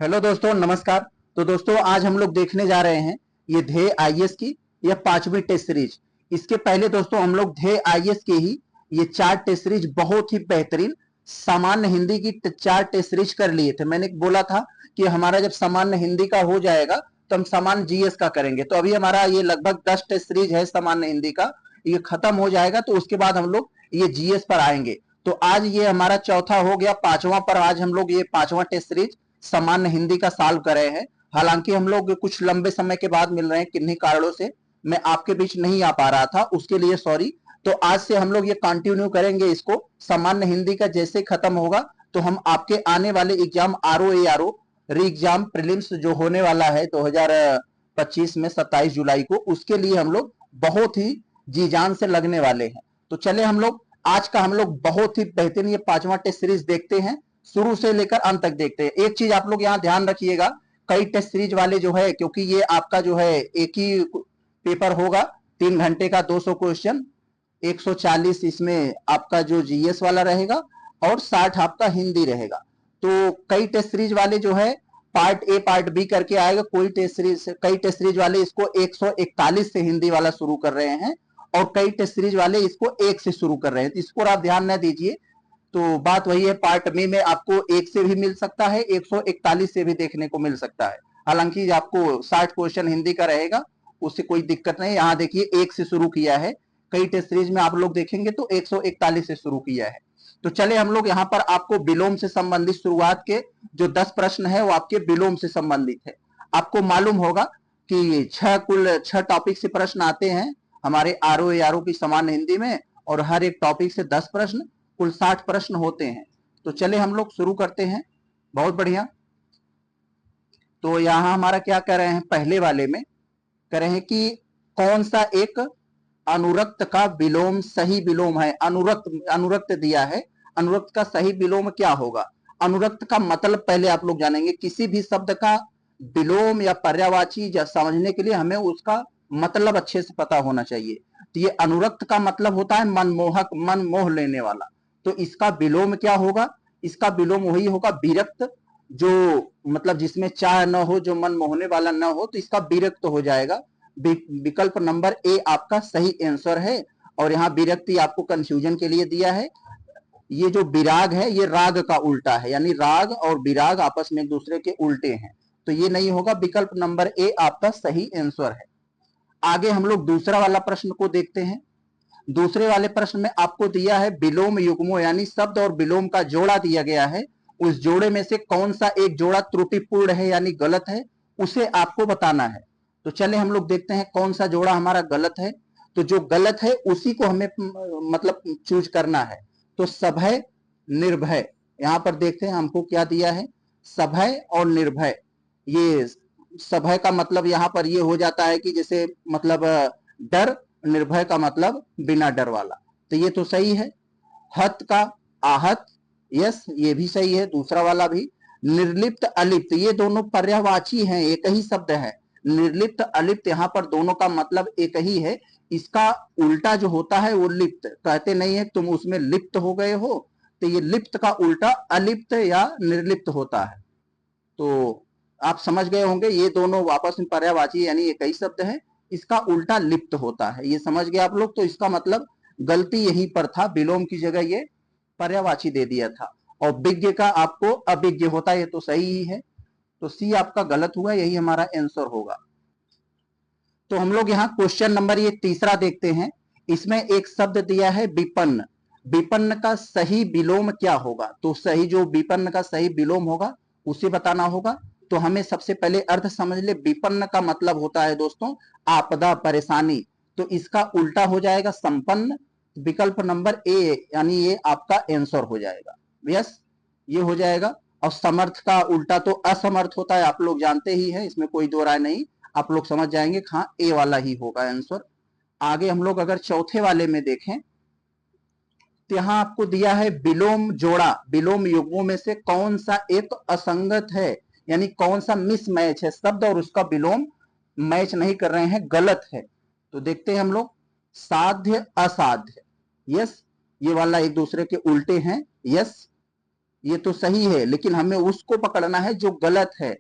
Hello दोस्तों, नमस्कार। तो दोस्तों, आज हम लोग देखने जा रहे हैं ये ध्येय आईएएस की यह 5वीं टेस्ट सीरीज। इसके पहले दोस्तों हम लोग ध्येय आईएएस के ही ये 4 टेस्ट सीरीज बहुत ही बेहतरीन सामान्य हिंदी की 4 टेस्ट सीरीज कर लिए थे। मैंने बोला था कि हमारा जब सामान्य हिंदी का हो जाएगा तो हम सामान्य जीएस का करेंगे। तो अभी हमारा ये लगभग 10 टेस्ट सीरीज है सामान्य हिंदी का, ये खत्म हो जाएगा तो उसके बाद हम लोग ये जीएस पर आएंगे। तो आज ये हमारा चौथा हो गया, 5वां पर आज हम लोग ये 5वां टेस्ट सीरीज सामान्य हिंदी का सॉल्व कर रहे हैं। हालांकि हम लोग कुछ लंबे समय के बाद मिल रहे हैं, किन्हीं कारणों से मैं आपके बीच नहीं आ पा रहा था, उसके लिए सॉरी। तो आज से हम लोग ये कंटिन्यू करेंगे इसको। सामान्य हिंदी का जैसे खत्म होगा तो हम आपके आने वाले एग्जाम आरओ री एग्जाम प्रीलिम्स जो होने वाला है 2025 में 27 जुलाई को, उसके लिए हम लोग बहुत ही जी जान से लगने वाले हैं। तो चले हम लोग आज का हम लोग बहुत ही बेहतरीन ये 5वां टेस्ट सीरीज देखते हैं, शुरू से लेकर अंत तक देखते हैं। एक चीज आप लोग यहाँ ध्यान रखिएगा, कई टेस्ट सीरीज वाले जो है, क्योंकि ये आपका जो है एक ही पेपर होगा, 3 घंटे का 200 क्वेश्चन, 140 इसमें आपका जो जीएस वाला रहेगा और 60 आपका हिंदी रहेगा। तो कई टेस्ट सीरीज वाले जो है पार्ट ए पार्ट बी करके आएगा। कई टेस्ट सीरीज वाले इसको 141 से हिंदी वाला शुरू कर रहे हैं और कई टेस्ट सीरीज वाले इसको 1 से शुरू कर रहे हैं। तो इसको आप ध्यान न दीजिए। तो बात वही है, पार्ट बी में आपको 1 से भी मिल सकता है, 141 से भी देखने को मिल सकता है। हालांकि आपको 60 क्वेश्चन हिंदी का रहेगा, उससे कोई दिक्कत नहीं। यहाँ देखिए 1 से शुरू किया है, कई टेस्ट सीरीज में आप लोग देखेंगे तो 141 से शुरू किया है। तो चले हम लोग यहाँ पर आपको विलोम से संबंधित शुरुआत के जो 10 प्रश्न है वो आपके विलोम से संबंधित है। आपको मालूम होगा कि कुल 6 टॉपिक से प्रश्न आते हैं हमारे आरओ की सामान्य हिंदी में, और हर एक टॉपिक से 10 प्रश्न, कुल 60 प्रश्न होते हैं। तो चले हम लोग शुरू करते हैं। बहुत बढ़िया। तो यहां हमारा क्या कर रहे हैं, पहले वाले में कह रहे हैं कि कौन सा एक अनुरक्त का विलोम सही विलोम है। अनुरक्त दिया है, अनुरक्त का सही विलोम क्या होगा। अनुरक्त का मतलब पहले आप लोग जानेंगे। किसी भी शब्द का विलोम या पर्यायवाची समझने के लिए हमें उसका मतलब अच्छे से पता होना चाहिए। तो ये अनुरक्त का मतलब होता है मनमोहक, मन मोह लेने वाला। तो इसका विलोम क्या होगा, इसका विलोम वही होगा विरक्त, जो मतलब जिसमें चाह न हो, जो मन मोहने वाला न हो, तो इसका विरक्त हो जाएगा। विकल्प नंबर ए आपका सही आंसर है। और यहाँ विरक्ति आपको कंफ्यूजन के लिए दिया है। ये जो विराग है ये राग का उल्टा है, यानी राग और विराग आपस में एक दूसरे के उल्टे हैं। तो ये नहीं होगा, विकल्प नंबर ए आपका सही आंसर है। आगे हम लोग दूसरा वाला प्रश्न को देखते हैं। दूसरे वाले प्रश्न में आपको दिया है विलोम युग्मों, यानी शब्द और विलोम का जोड़ा दिया गया है। उस जोड़े में से कौन सा एक जोड़ा त्रुटिपूर्ण है यानी गलत है, उसे आपको बताना है। तो चले हम लोग देखते हैं कौन सा जोड़ा हमारा गलत है। तो जो गलत है उसी को हमें मतलब चूज करना है। तो सभय निर्भय, यहां पर देखते हैं हमको क्या दिया है, सभय और निर्भय। ये सभय का मतलब यहां पर ये हो जाता है कि जैसे मतलब डर, निर्भय का मतलब बिना डर वाला। तो ये तो सही है। हत का आहत, यस ये भी सही है, दूसरा वाला भी। निर्लिप्त अलिप्त, ये दोनों पर्यायवाची हैं, एक ही शब्द है। निर्लिप्त अलिप्त यहाँ पर दोनों का मतलब एक ही है। इसका उल्टा जो होता है वो लिप्त, कहते नहीं है तुम उसमें लिप्त हो गए हो, तो ये लिप्त का उल्टा अलिप्त या निर्लिप्त होता है। तो आप समझ गए होंगे, ये दोनों वापस में पर्यायवाची यानी एक ही शब्द है, इसका उल्टा लिप्त होता है। ये समझ गए आप लोग। तो इसका मतलब गलती यहीं पर था, विलोम की जगह ये पर्यायवाची दे दिया था। और विज्ञ का आपको अविज्ञ होता, ये तो सही ही है। तो सी आपका गलत हुआ, यही हमारा आंसर होगा। तो हम लोग यहाँ क्वेश्चन नंबर ये तीसरा देखते हैं। इसमें एक शब्द दिया है विपन्न। विपन्न का सही विलोम क्या होगा। तो सही जो विपन्न का सही विलोम होगा उसे बताना होगा। तो हमें सबसे पहले अर्थ समझ ले। विपन्न का मतलब होता है दोस्तों आपदा, परेशानी। तो इसका उल्टा हो जाएगा संपन्न। विकल्प नंबर ए यानी ये आपका आंसर हो जाएगा। यस ये हो जाएगा। और समर्थ का उल्टा तो असमर्थ होता है, आप लोग जानते ही हैं, इसमें कोई दो राय नहीं। आप लोग समझ जाएंगे, हाँ ए वाला ही होगा आंसर। आगे हम लोग अगर चौथे वाले में देखें तो यहां आपको दिया है विलोम जोड़ा। विलोम युग्मों में से कौन सा एक असंगत है, यानी कौन सा मिसमैच है, शब्द और उसका विलोम मैच नहीं कर रहे हैं, गलत है। तो देखते हैं हम लोग, साध्य असाध्य, यस ये वाला एक दूसरे के उल्टे हैं, यस। ये तो सही है, लेकिन हमें उसको पकड़ना है जो गलत है।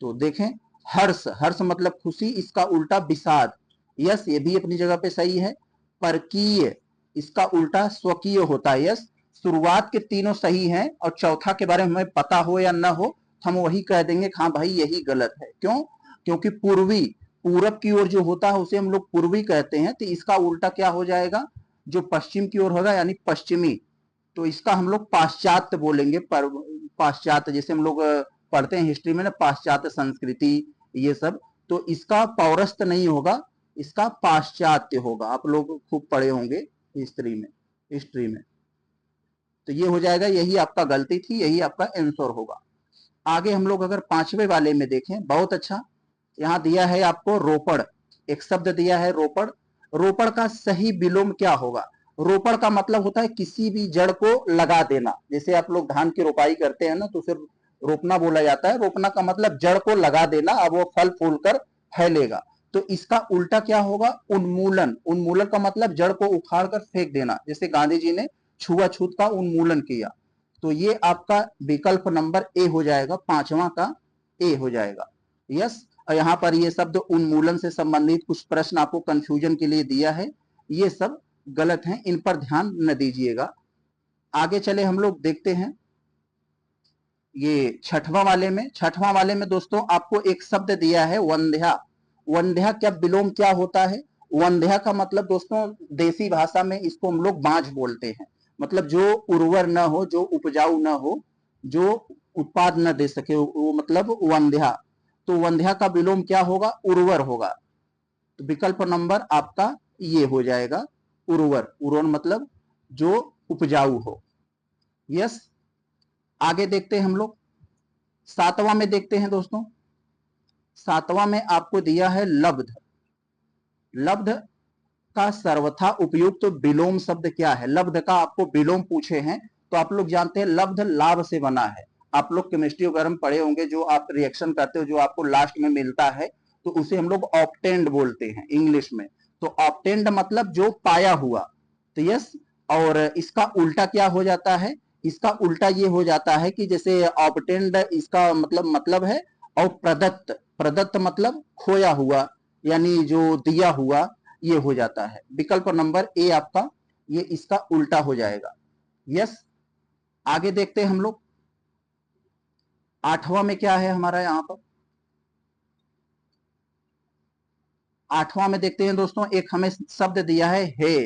तो देखें, हर्ष, हर्ष मतलब खुशी, इसका उल्टा विषाद। यस, ये भी अपनी जगह पे सही है। परकीय, इसका उल्टा स्वकीय होता है। यस, शुरुआत के तीनों सही हैं, और चौथा के बारे में हमें पता हो या ना हो, हम वही कह देंगे हाँ भाई यही गलत है। क्यों? क्योंकि पूर्वी, पूरब की ओर जो होता है उसे हम लोग पूर्वी कहते हैं, तो इसका उल्टा क्या हो जाएगा? जो पश्चिम की ओर होगा यानी पश्चिमी, तो इसका हम लोग पाश्चात्य बोलेंगे। पर पाश्चात्य, जैसे हम लोग पढ़ते हैं हिस्ट्री में ना, पाश्चात्य संस्कृति, ये सब, तो इसका पौरस्त नहीं होगा, इसका पाश्चात्य होगा। आप लोग खूब पढ़े होंगे हिस्ट्री में। तो ये हो जाएगा, यही आपका गलती थी, यही आपका आंसर होगा। आगे हम लोग अगर पांचवे वाले में देखें, बहुत अच्छा, यहाँ दिया है आपको रोपड़, एक शब्द दिया है रोपड़। रोपड़ का सही विलोम क्या होगा? रोपड़ का मतलब होता है किसी भी जड़ को लगा देना। जैसे आप लोग धान की रोपाई करते हैं ना, तो उसे रोपना बोला जाता है। रोपना का मतलब जड़ को लगा देना, अब वो फल फूल कर फैलेगा। तो इसका उल्टा क्या होगा? उन्मूलन। उन्मूलन का मतलब जड़ को उखाड़ कर फेंक देना, जैसे गांधी जी ने छुआछूत का उन्मूलन किया। तो ये आपका विकल्प नंबर ए हो जाएगा, पांचवा का ए हो जाएगा। यस, और यहाँ पर ये शब्द उन्मूलन से संबंधित कुछ प्रश्न आपको कंफ्यूजन के लिए दिया है, ये सब गलत हैं, इन पर ध्यान न दीजिएगा। आगे चले हम लोग देखते हैं ये छठवां वाले में दोस्तों आपको एक शब्द दिया है वंध्या। वंध्या क्या विलोम क्या होता है? वंध्या का मतलब दोस्तों देसी भाषा में इसको हम लोग बांझ बोलते हैं। मतलब जो उर्वर न हो, जो उपजाऊ न हो, जो उत्पाद न दे सके, वो मतलब वंध्या। तो वंध्या का विलोम क्या होगा? उर्वर होगा। तो विकल्प नंबर आपका ये हो जाएगा, उर्वर। उर्वर मतलब जो उपजाऊ हो। यस, आगे देखते हैं हम लोग, सातवां में देखते हैं दोस्तों। सातवां में आपको दिया है लब्ध। लब्ध का सर्वथा उपयुक्त तो विलोम शब्द क्या है? लब्ध का आपको विलोम पूछे हैं, तो आप लोग जानते हैं लब्ध लाभ से बना है। आप लोग केमिस्ट्री वगैरह में पढ़े होंगे, जो आप रिएक्शन करते हो, जो आपको लास्ट में मिलता है, तो उसे हम लोग ऑप्टेंड बोलते हैं इंग्लिश में। तो ऑप्टेंड मतलब जो पाया हुआ। तो यस, और इसका उल्टा क्या हो जाता है? इसका उल्टा ये हो जाता है कि जैसे ऑप्टेंड इसका मतलब है, और प्रदत्त, प्रदत्त मतलब खोया हुआ, यानी जो दिया हुआ, ये हो जाता है। विकल्प नंबर ए आपका ये इसका उल्टा हो जाएगा। यस, आगे देखते हैं हम लोग, आठवां में क्या है हमारा यहाँ पर। आठवां में देखते हैं दोस्तों, एक हमें शब्द दिया है हे।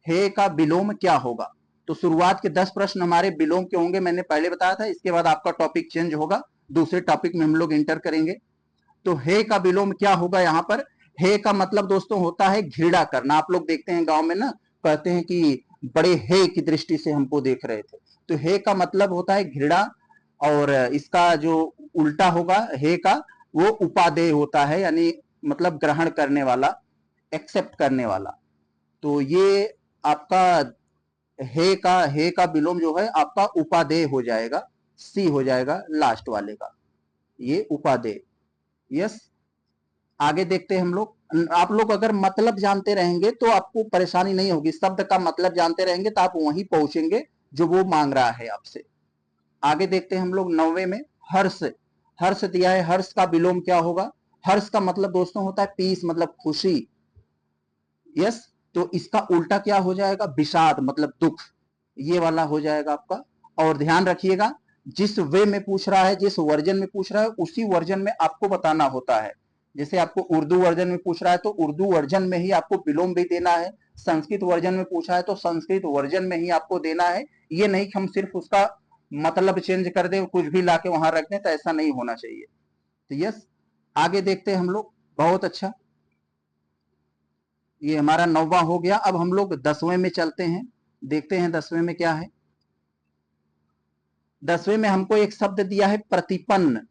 हे का विलोम क्या होगा? तो शुरुआत के 10 प्रश्न हमारे विलोम के होंगे, मैंने पहले बताया था। इसके बाद आपका टॉपिक चेंज होगा, दूसरे टॉपिक में हम लोग इंटर करेंगे। तो हे का विलोम क्या होगा यहाँ पर? हे का मतलब दोस्तों होता है घृणा करना। आप लोग देखते हैं गांव में ना, कहते हैं कि बड़े हे की दृष्टि से हमको देख रहे थे। तो हे का मतलब होता है घृणा, और इसका जो उल्टा होगा हे का, वो उपादेय होता है, यानी मतलब ग्रहण करने वाला, एक्सेप्ट करने वाला। तो ये आपका हे का विलोम जो है आपका उपादेय हो जाएगा, सी हो जाएगा लास्ट वाले का, ये उपादेय। यस, आगे देखते हैं हम लोग। आप लोग अगर मतलब जानते रहेंगे तो आपको परेशानी नहीं होगी। शब्द का मतलब जानते रहेंगे तो आप वहीं पहुंचेंगे जो वो मांग रहा है आपसे। आगे देखते हैं हम लोग नौवे में, हर्ष। हर्ष दिया है, हर्ष का विलोम क्या होगा? हर्ष का मतलब दोस्तों होता है पीस, मतलब खुशी। यस, तो इसका उल्टा क्या हो जाएगा? विषाद मतलब दुख, ये वाला हो जाएगा आपका। और ध्यान रखिएगा, जिस वे में पूछ रहा है, जिस वर्जन में पूछ रहा है, उसी वर्जन में आपको बताना होता है। जैसे आपको उर्दू वर्जन में पूछ रहा है तो उर्दू वर्जन में ही आपको विलोम भी देना है। संस्कृत वर्जन में पूछा है तो संस्कृत वर्जन में ही आपको देना है। ये नहीं कि हम सिर्फ उसका मतलब चेंज कर दें, कुछ भी लाके वहां रख दें, तो ऐसा नहीं होना चाहिए। तो यस, आगे देखते हैं हम लोग, बहुत अच्छा, ये हमारा नौवां हो गया। अब हम लोग 10वें में चलते हैं, देखते हैं 10वें में क्या है। 10वें में हमको एक शब्द दिया है प्रतिपन्न।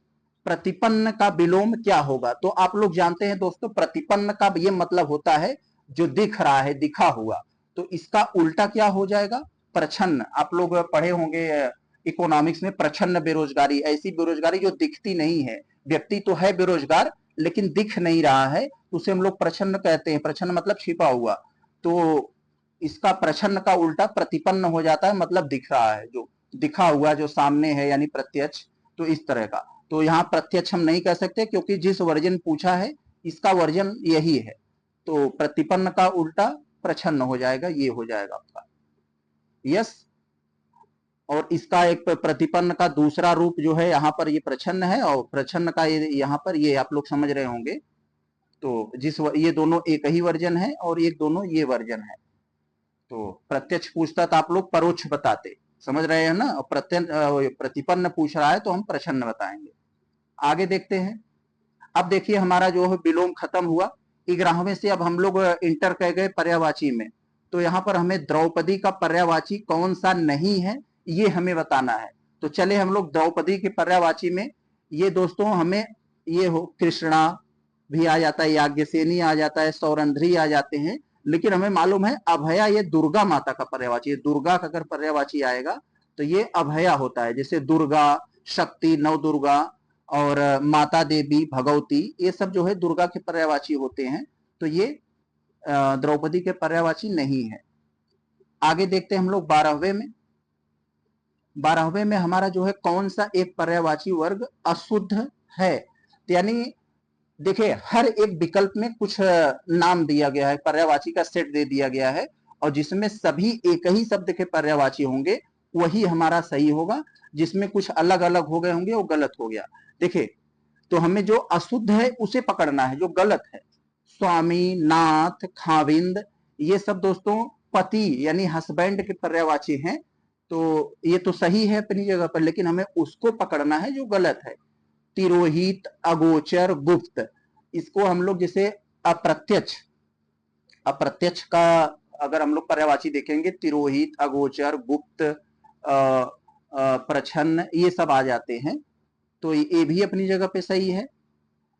प्रतिपन्न का विलोम क्या होगा? तो आप लोग जानते हैं दोस्तों, प्रतिपन्न का ये मतलब होता है जो दिख रहा है, दिखा हुआ। तो इसका उल्टा क्या हो जाएगा? प्रछन्न। आप लोग पढ़े होंगे इकोनॉमिक्स में, प्रछन्न बेरोजगारी, ऐसी बेरोजगारी जो दिखती नहीं है। व्यक्ति तो है बेरोजगार लेकिन दिख नहीं रहा है, उसे हम लोग प्रछन्न कहते हैं। प्रछन्न मतलब छिपा हुआ। तो इसका प्रछन्न का उल्टा प्रतिपन्न हो जाता है, मतलब दिख रहा है जो। दिखा हुआ जो सामने है यानी प्रत्यक्ष, तो इस तरह का। तो यहाँ प्रत्यक्ष हम नहीं कह सकते क्योंकि जिस वर्जन पूछा है इसका वर्जन यही है। तो प्रतिपन्न का उल्टा प्रछन्न हो जाएगा, ये हो जाएगा आपका यस। और इसका एक प्रतिपन्न का दूसरा रूप जो है यहाँ पर ये प्रछन्न है, और प्रछन्न का ये यहाँ पर ये आप लोग समझ रहे होंगे। तो ये दोनों एक ही वर्जन है और एक दोनों ये वर्जन है। तो प्रत्यक्ष पूछता तो आप लोग परोक्ष बताते, समझ रहे हैं ना। प्रतिपन्न पूछ रहा है तो हम प्रछन्न बताएंगे। आगे देखते हैं। अब देखिए हमारा जो है विलोम खत्म हुआ। 11वें से अब हम लोग इंटर कर गए पर्यायवाची में। तो यहाँ पर हमें द्रौपदी का पर्यायवाची कौन सा नहीं है ये हमें बताना है। तो चले हम लोग द्रौपदी के पर्यायवाची में। ये दोस्तों हमें ये हो कृष्णा भी आ जाता है, याज्ञसेनी आ जाता है, सौरंध्री आ जाते हैं, लेकिन हमें मालूम है अभया ये दुर्गा माता का पर्यायवाची है। दुर्गा का अगर पर्यायवाची आएगा तो ये अभया होता है। जैसे दुर्गा, शक्ति, नव दुर्गा और माता देवी, भगवती, ये सब जो है दुर्गा के पर्यायवाची होते हैं। तो ये द्रौपदी के पर्यायवाची नहीं है। आगे देखते हैं हम लोग 12वें में। 12वें में हमारा जो है कौन सा एक पर्यायवाची वर्ग अशुद्ध है। यानी देखिए हर एक विकल्प में कुछ नाम दिया गया है, पर्यायवाची का सेट दे दिया गया है, और जिसमें सभी एक ही शब्द के पर्यायवाची होंगे वही हमारा सही होगा। जिसमें कुछ अलग अलग हो गए होंगे वो गलत हो गया। देखिए तो हमें जो अशुद्ध है उसे पकड़ना है, जो गलत है। स्वामी, नाथ, खाविंद, ये सब दोस्तों पति यानी हस्बैंड के पर्यायवाची हैं। तो ये तो सही है अपनी जगह पर, लेकिन हमें उसको पकड़ना है जो गलत है। तिरोहित, अगोचर, गुप्त, इसको हम लोग जैसे अप्रत्यक्ष, अप्रत्यक्ष का अगर हम लोग पर्यायवाची देखेंगे, तिरोहित, अगोचर, गुप्त, प्रछन्न, ये सब आ जाते हैं। तो ये भी अपनी जगह पे सही है।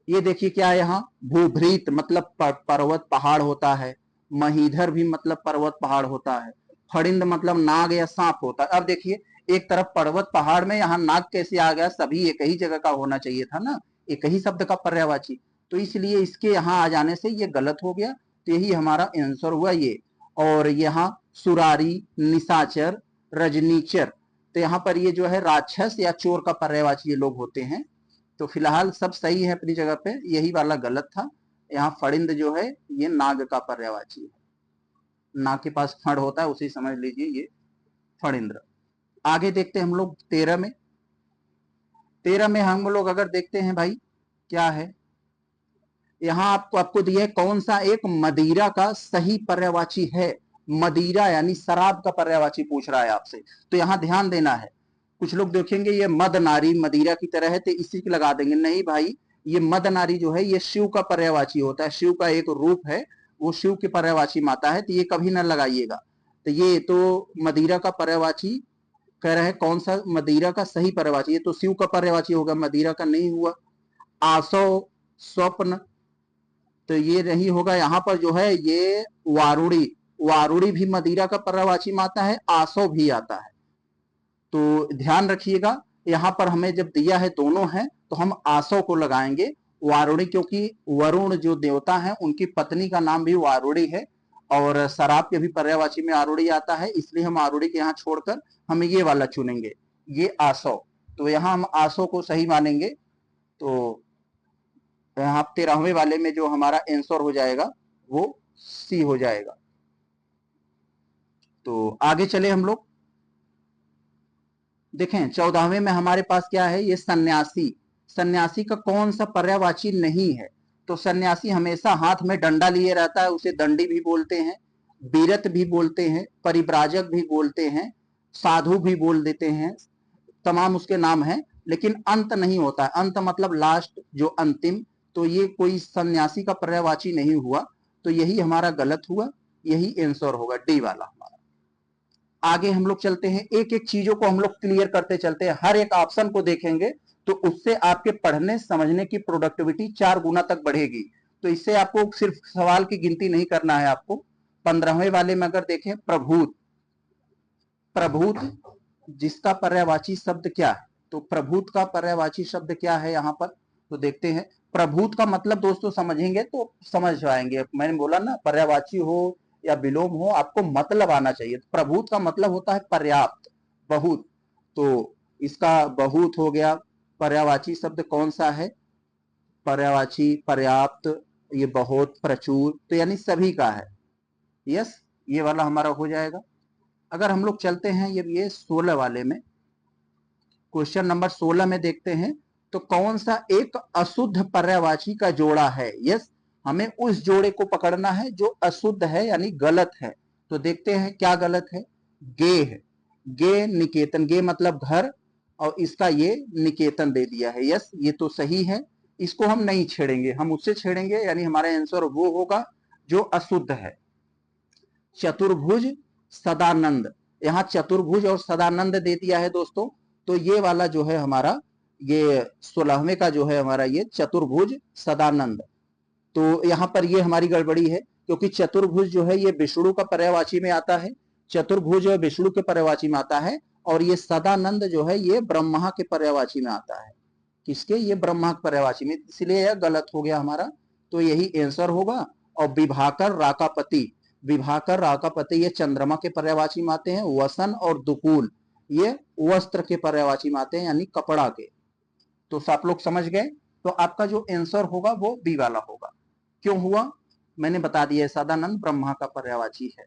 ये देखिए क्या है यहाँ, भूभृत मतलब पर्वत पहाड़ होता है। महीधर भी मतलब पर्वत पहाड़ होता है। फड़िंद मतलब नाग या सांप होता है। अब देखिए एक तरफ पर्वत पहाड़ में यहाँ नाग कैसे आ गया, सभी एक ही जगह का होना चाहिए था ना, एक ही शब्द का पर्यायवाची। तो इसलिए इसके यहाँ आ जाने से ये गलत हो गया। तो यही हमारा आंसर हुआ ये। और यहाँ सुरारी, निशाचर, रजनीचर, तो यहाँ पर ये जो है राक्षस या चोर का पर्यायवाची ये लोग होते हैं। तो फिलहाल सब सही है अपनी जगह पे, यही वाला गलत था। यहाँ फड़िंद जो है ये नाग का पर्यायवाची है। नाग के पास फड़ होता है, उसी समझ लीजिए ये फड़िंद्र। आगे देखते हैं हम लोग 13 में। 13 में हम लोग अगर देखते हैं भाई क्या है, यहाँ आपको दिया है कौन सा एक मदिरा का सही पर्यायवाची है। मदिरा यानी शराब का पर्यायवाची पूछ रहा है आपसे। तो यहाँ ध्यान देना है। कुछ लोग देखेंगे ये मद नारी मदिरा की तरह है तो इसी की लगा देंगे, नहीं भाई, ये मद नारी जो है ये शिव का पर्यायवाची होता है। शिव का एक रूप है, वो शिव की पर्यायवाची माता है, तो ये कभी ना लगाइएगा। तो ये तो मदिरा का पर्यायवाची कह रहे हैं कौन सा मदिरा का सही पर्यायवाची, ये तो शिव का पर्यायवाची होगा, मदिरा का नहीं हुआ। आसव, स्वप्न, तो ये नहीं होगा। यहाँ पर जो है ये वारुणी, वारुणी भी मदिरा का पर्यायवाची माता है, आसव भी आता है। तो ध्यान रखिएगा यहाँ पर हमें जब दिया है दोनों है तो हम आसव को लगाएंगे। वारुणी क्योंकि वरुण जो देवता है उनकी पत्नी का नाम भी वारुणी है, और शराब के भी पर्यायवाची में आरुणी आता है, इसलिए हम आरुणी के यहाँ छोड़कर हम ये वाला चुनेंगे, ये आसव। तो यहाँ हम आसव को सही मानेंगे। तो यहाँ 13वें वाले में जो हमारा आंसर हो जाएगा वो सी हो जाएगा। तो आगे चले हम लोग देखें 14वें में हमारे पास क्या है, ये सन्यासी। सन्यासी का कौन सा पर्यायवाची नहीं है। तो सन्यासी हमेशा हाथ में डंडा लिए रहता है, उसे दंडी भी बोलते हैं, बीरत भी बोलते हैं, परिव्राजक भी बोलते हैं, साधु भी बोल देते हैं, तमाम उसके नाम हैं, लेकिन अंत नहीं होता है। अंत मतलब लास्ट, जो अंतिम। तो ये कोई सन्यासी का पर्यायवाची नहीं हुआ। तो यही हमारा गलत हुआ, यही आंसर होगा डी वाला हमारा। आगे हम लोग चलते हैं, एक एक चीजों को हम लोग क्लियर करते चलते हैं। हर एक ऑप्शन को देखेंगे तो उससे आपके पढ़ने समझने की प्रोडक्टिविटी 4 गुना तक बढ़ेगी। तो इससे आपको सिर्फ सवाल की गिनती नहीं करना है आपको। 15वें वाले में अगर देखें, प्रभूत, प्रभूत जिसका पर्यायवाची शब्द क्या है, तो प्रभूत का पर्यायवाची शब्द क्या है यहाँ पर, तो देखते हैं। प्रभूत का मतलब दोस्तों समझेंगे तो समझ जाएंगे। मैंने बोला ना पर्यायवाची हो या विलोम हो आपको मतलब आना चाहिए। प्रभूत का मतलब होता है पर्याप्त, बहुत। तो इसका बहुत हो गया। पर्यायवाची शब्द कौन सा है? पर्यायवाची पर्याप्त, ये बहुत, प्रचुर, तो यानी सभी का है। यस, ये वाला हमारा हो जाएगा। अगर हम लोग चलते हैं ये 16 वाले में, क्वेश्चन नंबर 16 में देखते हैं तो कौन सा एक अशुद्ध पर्यायवाची का जोड़ा है? यस, हमें उस जोड़े को पकड़ना है जो अशुद्ध है यानी गलत है। तो देखते हैं क्या गलत है। गे है, गे निकेतन, गे मतलब घर, और इसका ये निकेतन दे दिया है। यस, ये तो सही है, इसको हम नहीं छेड़ेंगे, हम उससे छेड़ेंगे, यानी हमारा आंसर वो होगा जो अशुद्ध है। चतुर्भुज सदानंद, यहाँ चतुर्भुज और सदानंद दे दिया है दोस्तों, तो ये वाला जो है हमारा ये 16वें का जो है हमारा ये चतुर्भुज सदानंद, तो यहाँ पर ये हमारी गड़बड़ी है, क्योंकि चतुर्भुज जो है ये विष्णु का पर्यायवाची में आता है, चतुर्भुज विष्णु के पर्यायवाची में आता है, और ये सदानंद जो है ये ब्रह्मा के पर्यायवाची में आता है। किसके? ये ब्रह्मा के पर्यायवाची में, इसलिए यह गलत हो गया हमारा, तो यही आंसर होगा। और विभाकर राकापति, विभाकर राकापति ये चंद्रमा के पर्यायवाची में आते हैं। वसन और दुकूल ये वस्त्र के पर्यायवाची में आते हैं, यानी कपड़ा के। तो आप लोग समझ गए, तो आपका जो आंसर होगा वो बी वाला होगा। क्यों हुआ मैंने बता दिया, सदानंद ब्रह्मा का पर्यायवाची है।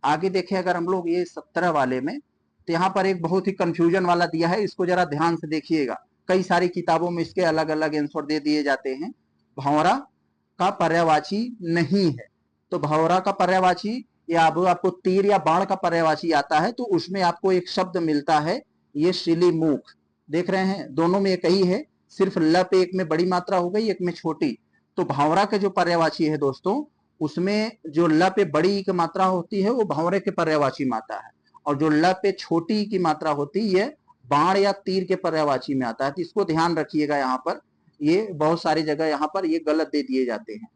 आगे देखें अगर हम लोग ये 17 वाले में, तो यहाँ पर एक बहुत ही कंफ्यूजन वाला दिया है, इसको जरा ध्यान से देखिएगा। कई सारी किताबों में इसके अलग अलग आंसर दे दिए जाते हैं। भंवरा का पर्यायवाची नहीं है, तो भंवरा का पर्यायवाची या आपको तीर या बाण का पर्यायवाची आता है, तो उसमें आपको एक शब्द मिलता है ये शिलीमुख। देख रहे हैं दोनों में एक ही है, सिर्फ ल पे एक में बड़ी मात्रा हो गई, एक में छोटी। तो भंवरा के जो पर्यायवाची है दोस्तों, उसमें जो ल पे बड़ी की मात्रा होती है वो भंवरे के पर्यायवाची में आता है, और जो ल पे छोटी की मात्रा होती है बाण या तीर के पर्यायवाची में आता है। तो इसको ध्यान रखिएगा, यहाँ पर ये बहुत सारी जगह यहाँ पर ये गलत दे दिए जाते हैं।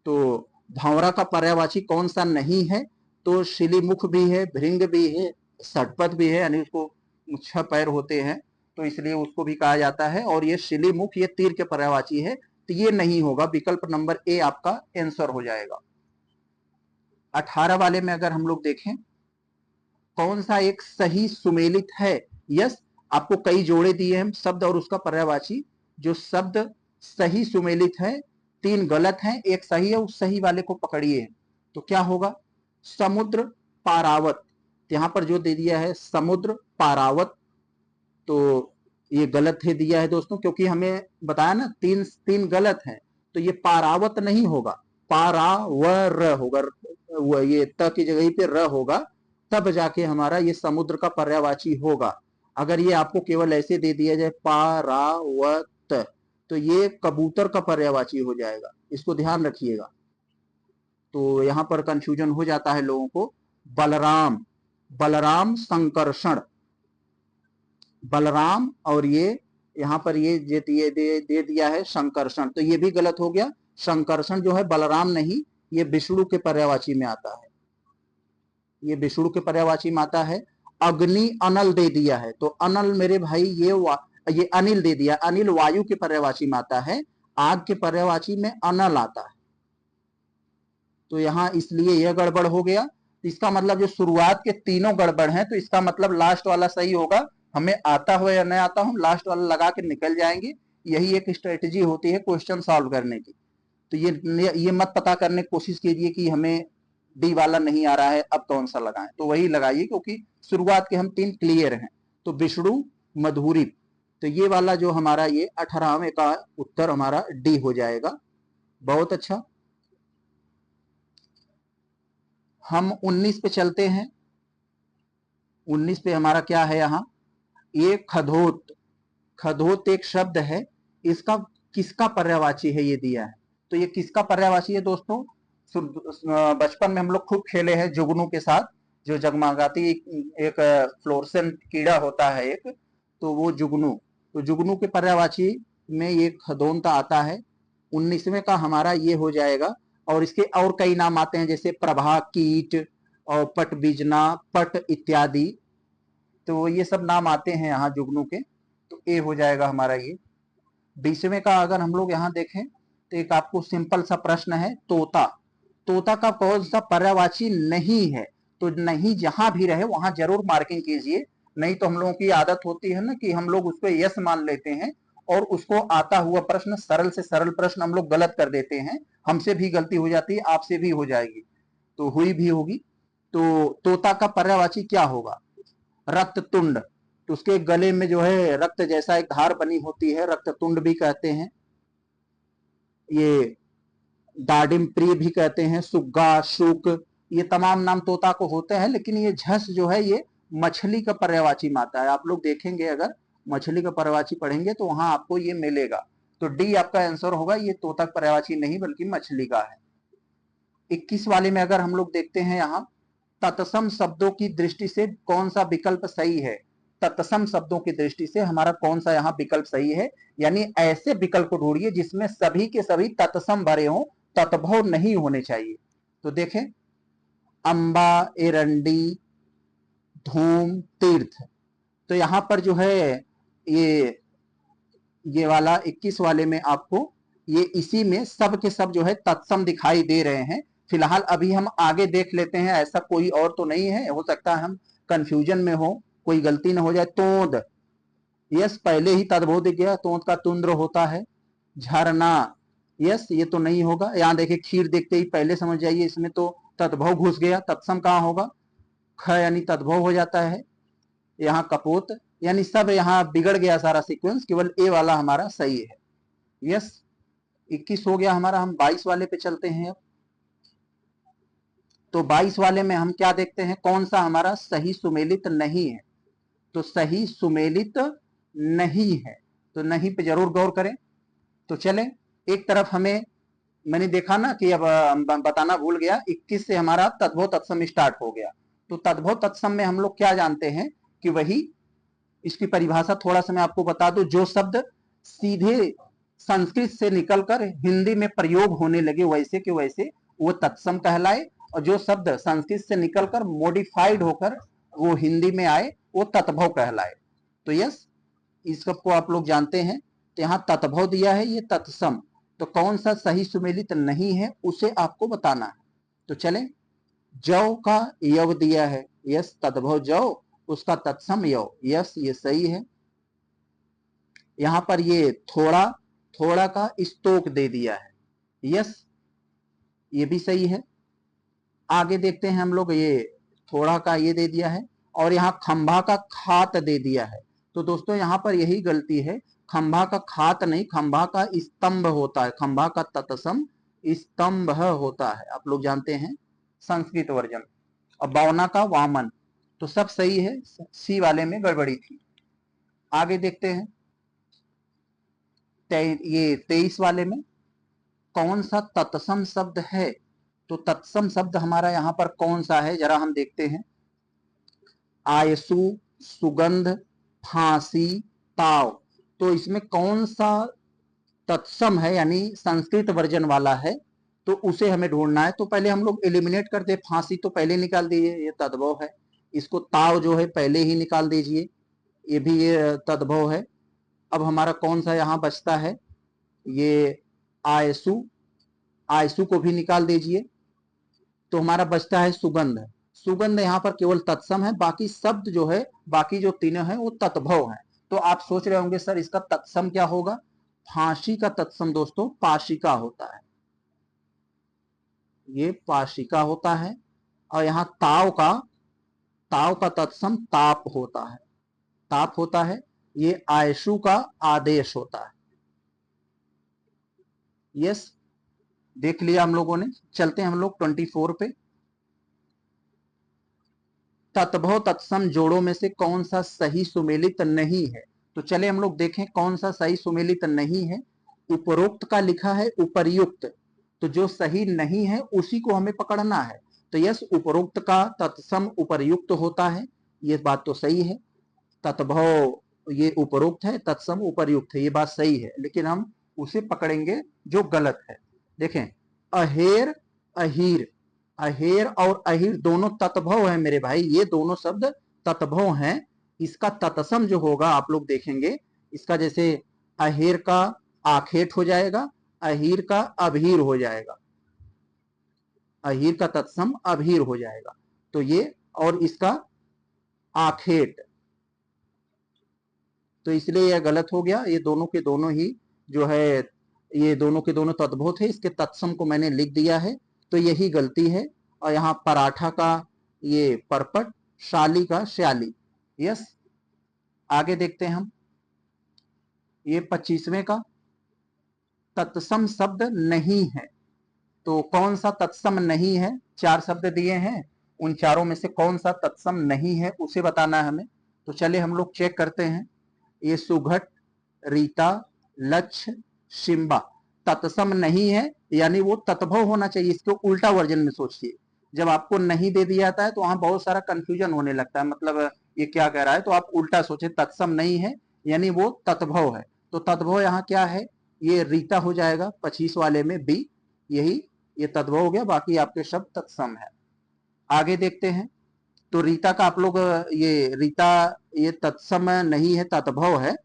तो भंवरा का पर्यायवाची कौन सा नहीं है? तो शिलीमुख भी है, भृंग भी है, षटपथ भी है, यानी उसको 6 पैर होते हैं, तो इसलिए उसको भी कहा जाता है। और ये शिलीमुख ये तीर के पर्यायवाची है, तो ये नहीं होगा, विकल्प नंबर ए आपका आंसर हो जाएगा। 18 वाले में अगर हम लोग देखें, कौन सा एक सही सुमेलित है? यस, आपको कई जोड़े दिए हैं शब्द और उसका पर्यायवाची, जो शब्द सही सुमेलित है, 3 गलत हैं, एक सही है, उस सही वाले को पकड़िए। तो क्या होगा? समुद्र पारावत, यहां पर जो दे दिया है समुद्र पारावत, तो ये गलत है दिया है दोस्तों, क्योंकि हमें बताया ना तीन गलत हैं, तो ये पारावत नहीं होगा, पारावर होगा, ये त की जगह पे र होगा, तब जाके हमारा ये समुद्र का पर्यायवाची होगा। अगर ये आपको केवल ऐसे दे दिया जाए पारावत, तो ये कबूतर का पर्यायवाची हो जाएगा, इसको ध्यान रखिएगा। तो यहां पर कंफ्यूजन हो जाता है लोगों को। बलराम, बलराम संकर्षण, बलराम, और ये यहां पर ये दे दिया है संकर्षण, तो ये भी गलत हो गया। संकर्षण जो है बलराम नहीं, ये विष्णु के पर्यायवाची में आता है, ये विष्णु के पर्यायवाची में आता है। अग्नि अनल दे दिया है, तो अनल मेरे भाई ये अनिल दे दिया, अनिल वायु के पर्यायवाची में आता है, आग के पर्यायवाची में अनल आता है, तो यहां इसलिए यह गड़बड़ हो गया। इसका मतलब जो शुरुआत के तीनों गड़बड़ हैं, तो इसका मतलब लास्ट वाला सही होगा। हमें आता हो या नहीं आता हो, लास्ट वाला लगा के निकल जाएंगे, यही एक स्ट्रेटेजी होती है क्वेश्चन सॉल्व करने की। तो ये मत पता करने की कोशिश कीजिए कि हमें डी वाला नहीं आ रहा है, अब कौन सा लगाएं, तो वही लगाइए, क्योंकि शुरुआत के हम 3 क्लियर हैं। तो विष्णु मधुरी, तो ये वाला जो हमारा ये 18वें का उत्तर हमारा डी हो जाएगा। बहुत अच्छा, हम 19 पे चलते हैं। 19 पे हमारा क्या है यहाँ, ये खदोत, खदोत एक शब्द है, इसका किसका पर्यायवाची है ये दिया है। तो ये किसका पर्यायवाची है दोस्तों? बचपन में हम लोग खूब खेले हैं जुगनू के साथ, जो जगमगाती एक फ्लोरेसेंट कीड़ा होता है एक, तो वो जुगनू, तो जुगनू के पर्यायवाची में ये खदोंता आता है। 19वें का हमारा ये हो जाएगा। और इसके और कई नाम आते हैं, जैसे प्रभा, कीट और पट बीजना, पट इत्यादि, तो ये सब नाम आते हैं यहाँ जुगनू के, तो ए हो जाएगा हमारा ये। 20वें का अगर हम लोग यहाँ देखें, तो एक आपको सिंपल सा प्रश्न है, तोता, तोता का कौन सा पर्यायवाची नहीं है? तो नहीं जहां भी रहे वहां जरूर मार्किंग कीजिए, नहीं तो हम लोगों की आदत होती है ना कि हम लोग उसको यस मान लेते हैं और उसको आता हुआ प्रश्न, सरल से सरल प्रश्न हम लोग गलत कर देते हैं। हमसे भी गलती हो जाती है, आपसे भी हो जाएगी, तो हुई भी होगी। तो तोता का पर्यायवाची क्या होगा? रक्ततुंड। तो उसके गले में जो है रक्त जैसा एक धार बनी होती है, रक्ततुंड भी कहते हैं। ये डाडिम प्रिय भी कहते हैं, सुग्गा, शुक, ये तमाम नाम तोता को होते हैं। लेकिन ये झस जो है ये मछली का पर्यायवाची माता है। आप लोग देखेंगे, अगर मछली का पर्यायवाची पढ़ेंगे तो वहां आपको ये मिलेगा। तो डी आपका आंसर होगा, ये तोता का पर्यायवाची नहीं बल्कि मछली का है। 21 वाले में अगर हम लोग देखते हैं, यहाँ तत्सम शब्दों की दृष्टि से कौन सा विकल्प सही है? तत्सम शब्दों की दृष्टि से हमारा कौन सा यहाँ विकल्प सही है? यानी ऐसे विकल्प को ढूंढिए जिसमें सभी के सभी तत्सम भरे हों, तत्भव नहीं होने चाहिए। तो देखें, अंबा, एरंडी, धूम, तीर्थ। तो यहां पर जो है ये वाला 21 वाले में आपको ये इसी में सब के सब जो है तत्सम दिखाई दे रहे हैं। फिलहाल अभी हम आगे देख लेते हैं, ऐसा कोई और तो नहीं है, हो सकता है हम कंफ्यूजन में हो, कोई गलती ना हो जाए। तोंद, यस, पहले ही तद्भव दिख गया, तोंद का तुंद्र होता है। झरना, यस, ये तो नहीं होगा। यहां देखिए, खीर देखते ही पहले समझ जाइए इसमें तो तद्भव घुस गया, तत्सम कहां होगा? ख यानी तद्भव हो जाता है। यहाँ कपोत, यानी सब यहाँ बिगड़ गया सारा सीक्वेंस, केवल ए वाला हमारा सही है। यस, 21 हो गया हमारा। हम 22 वाले पे चलते हैं अब। तो 22 वाले में हम क्या देखते हैं, कौन सा हमारा सही सुमेलित नहीं है? तो सही सुमेलित नहीं है, तो नहीं पे जरूर गौर करें। तो चले, एक तरफ हमें, मैंने देखा ना कि अब बताना भूल गया, 21 से हमारा तद्भव तत्सम स्टार्ट हो गया। तो तद्भव तत्सम में हम लोग क्या जानते हैं कि वही, इसकी परिभाषा थोड़ा सा मैं आपको बता दूं, जो शब्द सीधे संस्कृत से निकलकर हिंदी में प्रयोग होने लगे वैसे के वैसे, वो तत्सम कहलाए, और जो शब्द संस्कृत से निकलकर मॉडिफाइड होकर वो हिंदी में आए वो तत्भव कहलाए। तो यस, इस सब को आप लोग जानते हैं। तो यहाँ तत्भव दिया है, ये तत्सम। तो कौन सा सही सुमेलित नहीं है उसे आपको बताना है। तो चलें, जौ का यव दिया है, यस, तद्भव जौ, उसका तत्सम यव, यस, ये सही है। यहां पर ये थोड़ा, थोड़ा का स्तोक दे दिया है, यस, ये भी सही है। आगे देखते हैं हम लोग, ये थोड़ा का ये दे दिया है, और यहाँ खंभा का खात दे दिया है। तो दोस्तों यहाँ पर यही गलती है, खंभा का खात नहीं, खंभा का स्तंभ होता है, खंभा का तत्सम स्तंभ होता है, आप लोग जानते हैं संस्कृत वर्जन। और बावना का वामन, तो सब सही है, सी वाले में गड़बड़ी थी। आगे देखते हैं, ये 23 वाले में कौन सा तत्सम शब्द है? तो तत्सम शब्द हमारा यहाँ पर कौन सा है, जरा हम देखते हैं। आयसु, सुगंध, फांसी, ताव। तो इसमें कौन सा तत्सम है, यानी संस्कृत वर्जन वाला है, तो उसे हमें ढूंढना है। तो पहले हम लोग एलिमिनेट कर दे, फांसी तो पहले निकाल दीजिए, ये तद्भव है। इसको ताव जो है पहले ही निकाल दीजिए, ये भी ये तद्भव है। अब हमारा कौन सा यहाँ बचता है, ये आयसु, आयसु को भी निकाल दीजिए। तो हमारा बचता है सुगंध। सुगंध यहाँ पर केवल तत्सम है, बाकी शब्द जो है, बाकी जो तीनों है वो तत्भव है। तो आप सोच रहे होंगे सर इसका तत्सम क्या होगा? फांसी का तत्सम दोस्तों पाशिका होता है, ये पाशिका होता है। और यहाँ ताव का तत्सम ताप होता है, ताप होता है। ये आयशु का आदेश होता है। यस, देख लिया हम लोगों ने। चलते हैं हम लोग 24 पे। तत्भव तत्सम जोड़ों में से कौन सा सही सुमेलित नहीं है? तो चले हम लोग देखें कौन सा सही सुमेलित नहीं है। उपरोक्त का लिखा है उपर्युक्त, तो जो सही नहीं है उसी को हमें पकड़ना है। तो यस, उपरोक्त का तत्सम उपर्युक्त होता है, ये बात तो सही है। तत्भव ये उपरोक्त है, तत्सम उपर्युक्त है, ये बात सही है। लेकिन हम उसे पकड़ेंगे जो गलत है। देखें, अहेर, अहीर, अहेर और अहीर दोनों तत्भव है मेरे भाई, ये दोनों शब्द तत्भव हैं। इसका तत्सम जो होगा आप लोग देखेंगे, इसका जैसे अहेर का आखेट हो जाएगा, अहीर का अभीर हो जाएगा, अहीर का तत्सम अभीर हो जाएगा। तो ये, और इसका आखेट, तो इसलिए यह गलत हो गया। ये दोनों के दोनों ही जो है, ये दोनों के दोनों तद्भव थे, इसके तत्सम को मैंने लिख दिया है, तो यही गलती है। और यहाँ पराठा का ये परपट, शाली का श्याली। यस, आगे देखते हैं हम। ये 25वें का, तत्सम शब्द नहीं है। तो कौन सा तत्सम नहीं है? 4 शब्द दिए हैं, उन चारों में से कौन सा तत्सम नहीं है उसे बताना है हमें। तो चलिए हम लोग चेक करते हैं। ये सुघट, रीता, लक्ष्य, शिम्बा तत्सम नहीं है, यानी वो तत्भव होना चाहिए। इसको उल्टा वर्जन में सोचिए, जब आपको नहीं दे दिया जाता है तो वहां बहुत सारा कंफ्यूजन होने लगता है, मतलब ये क्या कह रहा है, तो आप उल्टा सोचे, तत्सम नहीं है यानी वो तत्भव है। तो तत्भव यहाँ क्या है? ये रीता हो जाएगा 25 वाले में बी, यही ये तत्भव हो गया, बाकी आपके शब्द तत्सम है। आगे देखते हैं। तो रीता का आप लोग, ये रीता ये तत्सम नहीं है, तत्भव है।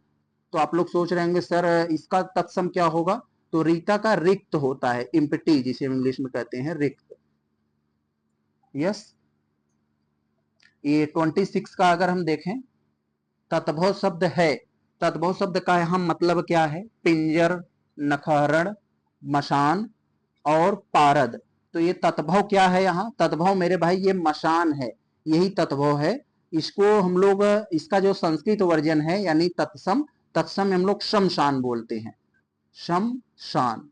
तो आप लोग सोच रहे होंगे सर इसका तत्सम क्या होगा? तो रीता का रिक्त होता है, इम्पटी जिसे इंग्लिश में कहते हैं, रिक्त। यस, ये 26 का अगर हम देखें, तत्भव शब्द है। तत्भव शब्द का यहाँ मतलब क्या है? पिंजर, नखहरण, मशान और पारद। तो ये तत्भव क्या है? यहाँ तत्भव मेरे भाई ये मशान है, यही तत्भव है। इसको हम लोग, इसका जो संस्कृत वर्जन है यानी तत्सम, तत्सम हम लोग शमशान बोलते हैं, शमशान।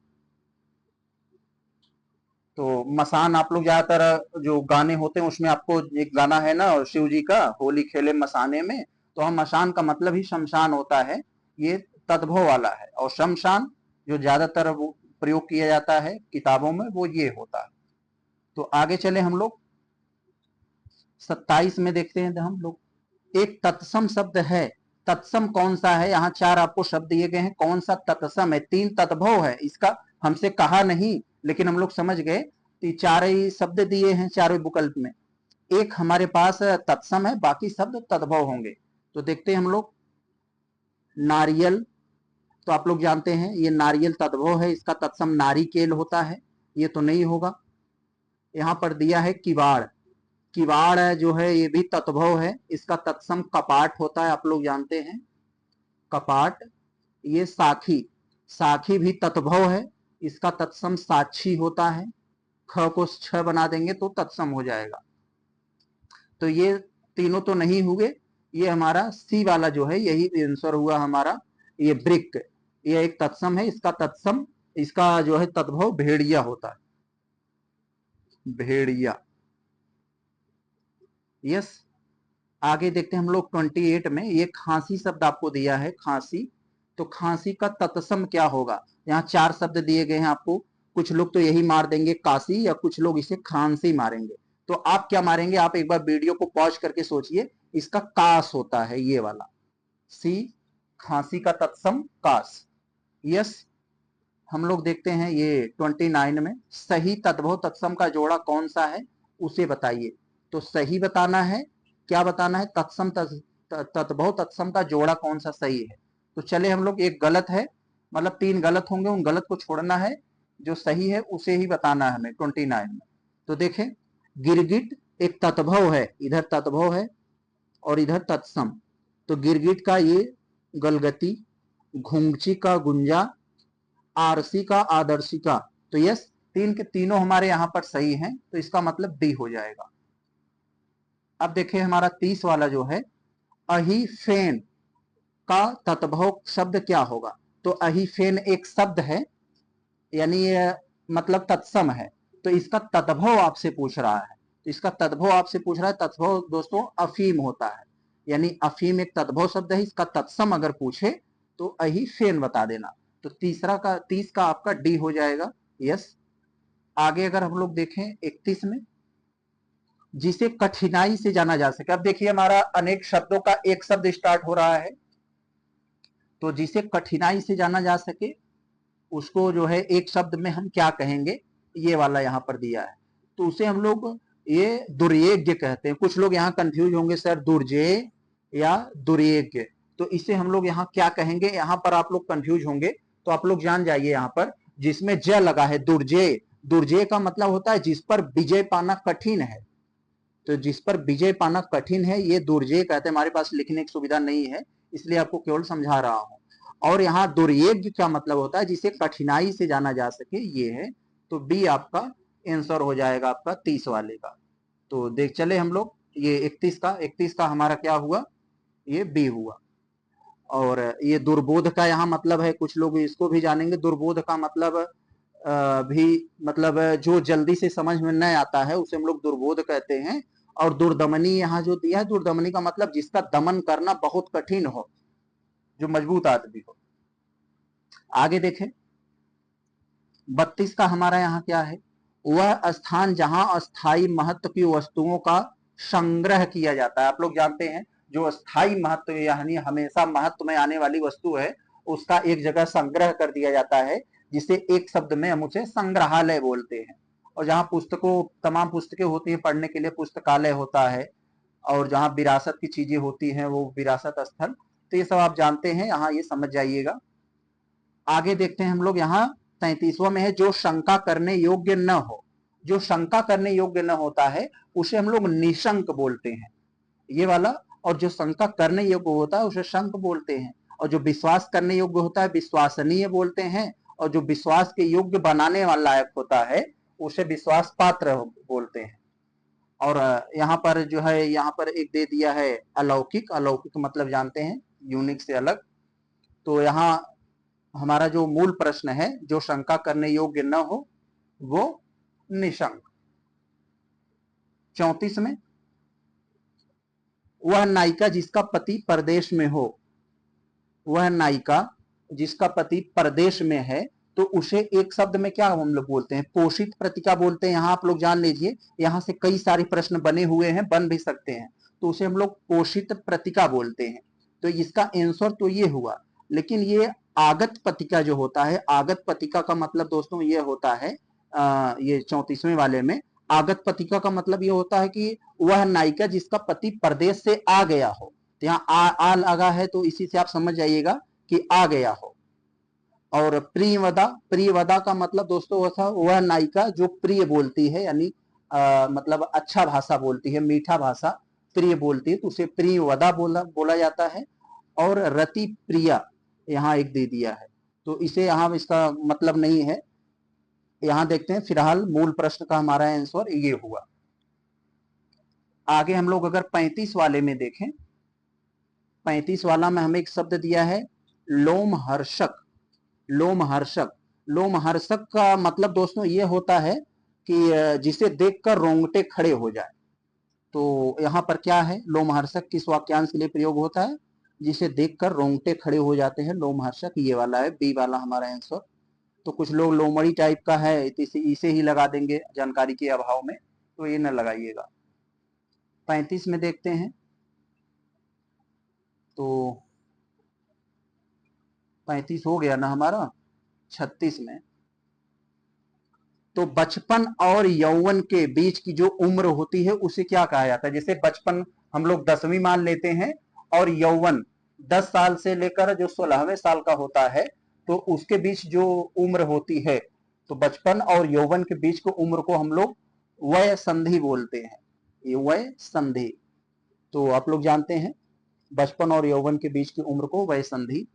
तो मसान आप लोग ज्यादातर जो गाने होते हैं उसमें आपको एक गाना है ना शिव जी का, होली खेले मसाने में, तो हम मसान का मतलब ही शमशान होता है, ये तद्भव वाला है। और शमशान जो ज्यादातर वो प्रयोग किया जाता है किताबों में, वो ये होता है। तो आगे चले हम लोग 27 में देखते हैं हम लोग। एक तत्सम शब्द है, तत्सम कौन सा है? यहाँ 4 आपको शब्द दिए गए हैं, कौन सा तत्सम है? 3 तद्भव है, इसका हमसे कहा नहीं लेकिन हम लोग समझ गए। तो 4 ही शब्द दिए हैं चारों विकल्प में, एक हमारे पास तत्सम है, बाकी शब्द तद्भव होंगे। तो देखते हैं हम लोग। नारियल, तो आप लोग जानते हैं ये नारियल तद्भव है, इसका तत्सम नारिकेल होता है, ये तो नहीं होगा। यहाँ पर दिया है किवाड़, किवाड़ जो है ये भी तत्भव है, इसका तत्सम कपाट होता है, आप लोग जानते हैं कपाट। ये साखी, साखी भी तत्भव है, इसका तत्सम साक्षी होता है, ख को छ बना देंगे तो तत्सम हो जाएगा। तो ये तीनों तो नहीं हुए, ये हमारा सी वाला जो है यही आंसर हुआ हमारा। ये ब्रिक, ये एक तत्सम है, इसका तत्सम, इसका जो है तद्भव भेड़िया होता है, भेड़िया। यस, आगे देखते हैं हम लोग 28 में। ये खांसी शब्द आपको दिया है, खांसी, तो खांसी का तत्सम क्या होगा? यहाँ 4 शब्द दिए गए हैं आपको, कुछ लोग तो यही मार देंगे काशी, या कुछ लोग इसे खांसी मारेंगे। तो आप क्या मारेंगे? आप एक बार वीडियो को पॉज करके सोचिए, इसका कास होता है ये वाला, सी, खांसी का तत्सम कास। यस, हम लोग देखते हैं ये 29 में, सही तद्भव तत्सम का जोड़ा कौन सा है उसे बताइए। तो सही बताना है, क्या बताना है? तत्सम तद्भव तत्सम का जोड़ा कौन सा सही है। तो चले हम लोग, एक गलत है, मतलब 3 गलत होंगे, उन गलत को छोड़ना है, जो सही है उसे ही बताना है हमें 29 में। तो देखें, गिरगिट एक तत्भव है, इधर तत्भव है और इधर तत्सम। तो गिरगिट का ये गलगति, घुंगची का गुंजा, आरसी का आदर्शिका। तो यस, 3 के तीनों हमारे यहां पर सही हैं, तो इसका मतलब डी हो जाएगा। अब देखिए हमारा 30 वाला जो है, अहिफेन का तत्भव शब्द क्या होगा? तो अहिफेन एक शब्द है, यानी मतलब तत्सम है, तो इसका तद्भव आपसे पूछ रहा है, तो इसका तद्भव आपसे पूछ रहा है। तद्भव दोस्तों अफीम होता है, यानी अफीम एक तद्भव शब्द है, इसका तत्सम अगर पूछे तो अहिफेन बता देना। तो 30 का आपका डी हो जाएगा। यस, आगे अगर हम लोग देखें 31 में, जिसे कठिनाई से जाना जा सके। अब देखिए हमारा अनेक शब्दों का एक शब्द स्टार्ट हो रहा है, तो जिसे कठिनाई से जाना जा सके उसको जो है एक शब्द में हम क्या कहेंगे, ये वाला यहाँ पर दिया है, तो उसे हम लोग ये दुर्येज्ञ कहते हैं। कुछ लोग यहाँ कंफ्यूज होंगे सर दुर्जेय या दुर्येज्ञ, तो इसे हम लोग यहाँ क्या कहेंगे? यहाँ पर आप लोग कंफ्यूज होंगे, तो आप लोग जान जाइए यहाँ पर जिसमें ज लगा है दुर्जेय, दुर्जेय का मतलब होता है जिस पर विजय पाना कठिन है, तो जिस पर विजय पाना कठिन है ये दुर्जेय कहते हैं। हमारे पास लिखने की सुविधा नहीं है, इसलिए आपको केवल समझा रहा हूं। और यहाँ दुर्योग्य क्या मतलब होता है, जिसे कठिनाई से जाना जा सके, ये है। तो बी आपका आंसर हो जाएगा आपका 30 वाले का। तो देख चले हम लोग, ये 31 का हमारा क्या हुआ, ये बी हुआ। और ये दुर्बोध का यहाँ मतलब है, कुछ लोग इसको भी जानेंगे। दुर्बोध का मतलब भी मतलब जो जल्दी से समझ में नहीं आता है उसे हम लोग दुर्बोध कहते हैं। और दुर्दमनी यहाँ जो दिया है, दुर्दमनी का मतलब जिसका दमन करना बहुत कठिन हो, जो मजबूत आदमी हो। आगे देखें, 32 का हमारा यहाँ क्या है, वह स्थान जहां अस्थाई महत्व की वस्तुओं का संग्रह किया जाता है। आप लोग जानते हैं जो स्थाई महत्व यानी हमेशा महत्व में आने वाली वस्तु है, उसका एक जगह संग्रह कर दिया जाता है, जिसे एक शब्द में हम उसे संग्रहालय बोलते हैं। और जहां पुस्तकों तमाम पुस्तकें होती हैं पढ़ने के लिए, पुस्तकालय होता है। और जहां विरासत की चीजें होती हैं वो विरासत स्थल। तो ये सब आप जानते हैं, यहाँ ये समझ जाइएगा। आगे देखते हैं हम लोग, यहाँ 33वां में है, जो शंका करने योग्य न हो। जो शंका करने योग्य न होता है उसे हम लोग निशंक बोलते हैं, ये वाला। और जो शंका करने योग्य होता है उसे शंक बोलते हैं। और जो विश्वास करने योग्य होता है विश्वसनीय बोलते हैं। और जो विश्वास के योग्य बनाने वाला लायक होता है उसे विश्वास पात्र बोलते हैं। और यहाँ पर जो है, यहाँ पर एक दे दिया है अलौकिक। अलौकिक मतलब जानते हैं, यूनिक से अलग। तो यहाँ हमारा जो मूल प्रश्न है, जो शंका करने योग्य न हो वो निशंक। 34 में, वह नायिका जिसका पति परदेश में हो। वह नायिका जिसका पति परदेश में है, तो उसे एक शब्द में क्या हम लोग बोलते हैं, पोषित प्रतिका बोलते हैं। यहाँ आप लोग जान लीजिए, यहाँ से कई सारे प्रश्न बने हुए हैं, बन भी सकते हैं। तो उसे हम लोग पोषित प्रतिका बोलते हैं। तो इसका आंसर तो ये हुआ। लेकिन ये आगत पतिका जो होता है, आगत पतिका का मतलब दोस्तों ये होता है, ये 34वें वाले में आगत पतिका का मतलब ये होता है कि वह नायिका जिसका पति परदेश से आ गया हो। तो यहाँ आ लगा है, तो इसी से आप समझ जाइएगा कि आ गया हो। और प्रियवदा, प्रियवदा का मतलब दोस्तों वह नायिका जो प्रिय बोलती है, यानी मतलब अच्छा भाषा बोलती है, मीठा भाषा प्रिय बोलती है, तो उसे प्रियवदा बोला जाता है। और रति प्रिया यहाँ एक दे दिया है, तो इसे यहाँ इसका मतलब नहीं है। यहाँ देखते हैं, फिलहाल मूल प्रश्न का हमारा आंसर ये हुआ। आगे हम लोग अगर 35 वाले में देखें, 35 वाला में हमें एक शब्द दिया है लोमहर्षक। लोमहर्षक, लोमहर्षक का मतलब दोस्तों ये होता है कि जिसे देखकर रोंगटे खड़े हो जाए। तो यहाँ पर क्या है, लोमहर्षक किस वाक्यांश के लिए प्रयोग होता है, जिसे देखकर रोंगटे खड़े हो जाते हैं, लोमहर्षक ये वाला है, बी वाला हमारा आंसर। तो कुछ लोग लोमड़ी टाइप का है इसे ही लगा देंगे जानकारी के अभाव में, तो ये न लगाइएगा। 35 में देखते हैं, तो 35 हो गया ना हमारा। 36 में, तो बचपन और यौवन के बीच की जो उम्र होती है उसे क्या कहा जाता है। जैसे बचपन हम लोग 10वीं मान लेते हैं, और यौवन 10 साल से लेकर जो 16वें साल का होता है, तो उसके बीच जो उम्र होती है, तो बचपन और यौवन के बीच की उम्र को हम लोग वय संधि बोलते हैं, ये वय संधि। तो आप लोग जानते हैं बचपन और यौवन के बीच की उम्र को वय संधि।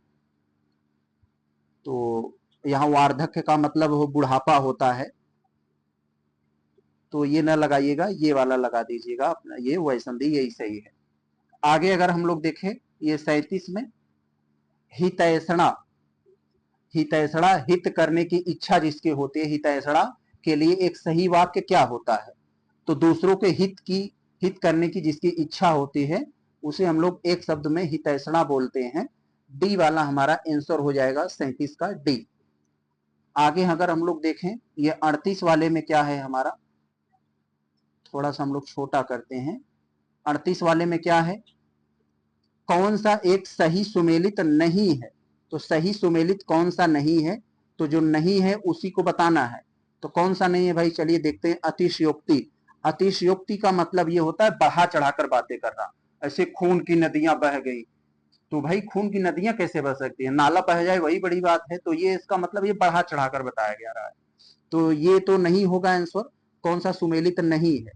तो यहाँ वार्धक्य का मतलब बुढ़ापा होता है, तो ये ना लगाइएगा, ये वाला लगा दीजिएगा अपना, ये वय संधि यही सही है। आगे अगर हम लोग देखें, ये 37 में, हितैषणा। हितैषणा, हित करने की इच्छा जिसके होती है, हितैषणा के लिए एक सही वाक्य क्या होता है, तो दूसरों के हित करने की जिसकी इच्छा होती है उसे हम लोग एक शब्द में हितैषणा बोलते हैं। डी वाला हमारा आंसर हो जाएगा 37 का डी। आगे अगर हम लोग देखें, ये 38 वाले में क्या है हमारा, थोड़ा सा हम लोग छोटा करते हैं। 38 वाले में क्या है, कौन सा एक सही सुमेलित नहीं है। तो सही सुमेलित कौन सा नहीं है, तो जो नहीं है उसी को बताना है। तो कौन सा नहीं है भाई, चलिए देखते हैं। अतिशयोक्ति। अतिशयोक्ति का मतलब ये होता है बढ़ा चढ़ाकर बातें करना। ऐसे खून की नदियां बह गई, तो भाई खून की नदियां कैसे बह सकती है, नाला बह जाए वही बड़ी बात है। तो ये इसका मतलब ये बढ़ा चढ़ाकर बताया गया रहा है, तो ये तो नहीं होगा आंसर। कौन सा सुमेलित नहीं है,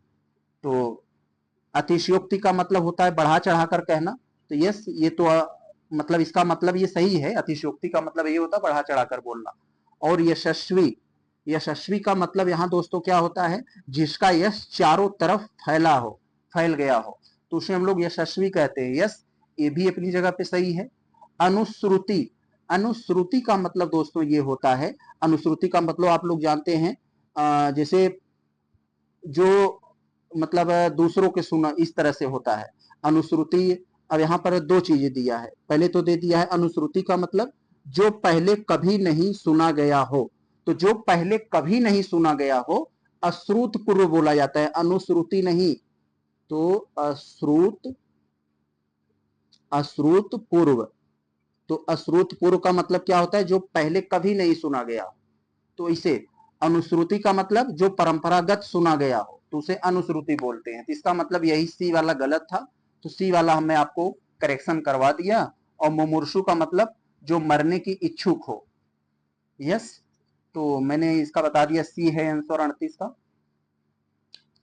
तो अतिशयोक्ति का मतलब होता है बढ़ा चढ़ाकर कहना। तो यस, ये तो मतलब इसका मतलब ये सही है, अतिशयोक्ति का मतलब ये होता है बढ़ा चढ़ाकर बोलना। और यशस्वी, यशस्वी का मतलब यहाँ दोस्तों क्या होता है, जिसका यश चारों तरफ फैला हो, फैल गया हो, तो उसे हम लोग यशस्वी कहते हैं। यस, ये भी अपनी जगह पे सही है। अनुश्रुति, अनुश्रुति का मतलब दोस्तों ये होता है, अनुश्रुति का मतलब आप लोग जानते हैं, जैसे जो मतलब दूसरों के सुना, इस तरह से होता है अनुश्रुति। अब यहाँ पर दो चीजें दिया है, पहले तो दे दिया है अनुश्रुति का मतलब जो पहले कभी नहीं सुना गया हो, तो जो पहले कभी नहीं सुना गया हो अश्रुत पूर्व बोला जाता है, अनुश्रुति नहीं। तो अश्रुत, अश्रुत पूर्व, तो अश्रुत पूर्व का मतलब क्या होता है, जो पहले कभी नहीं सुना गया, तो इसे अनुश्रुति का मतलब जो परंपरागत सुना गया हो, तो उसे अनुश्रुति बोलते हैं। तो इसका मतलब यही सी वाला गलत था, तो सी वाला मैं आपको करेक्शन करवा दिया। और मुमूर्षु का मतलब जो मरने की इच्छुक हो। यस, तो मैंने इसका बता दिया, सी है आंसर 38 का।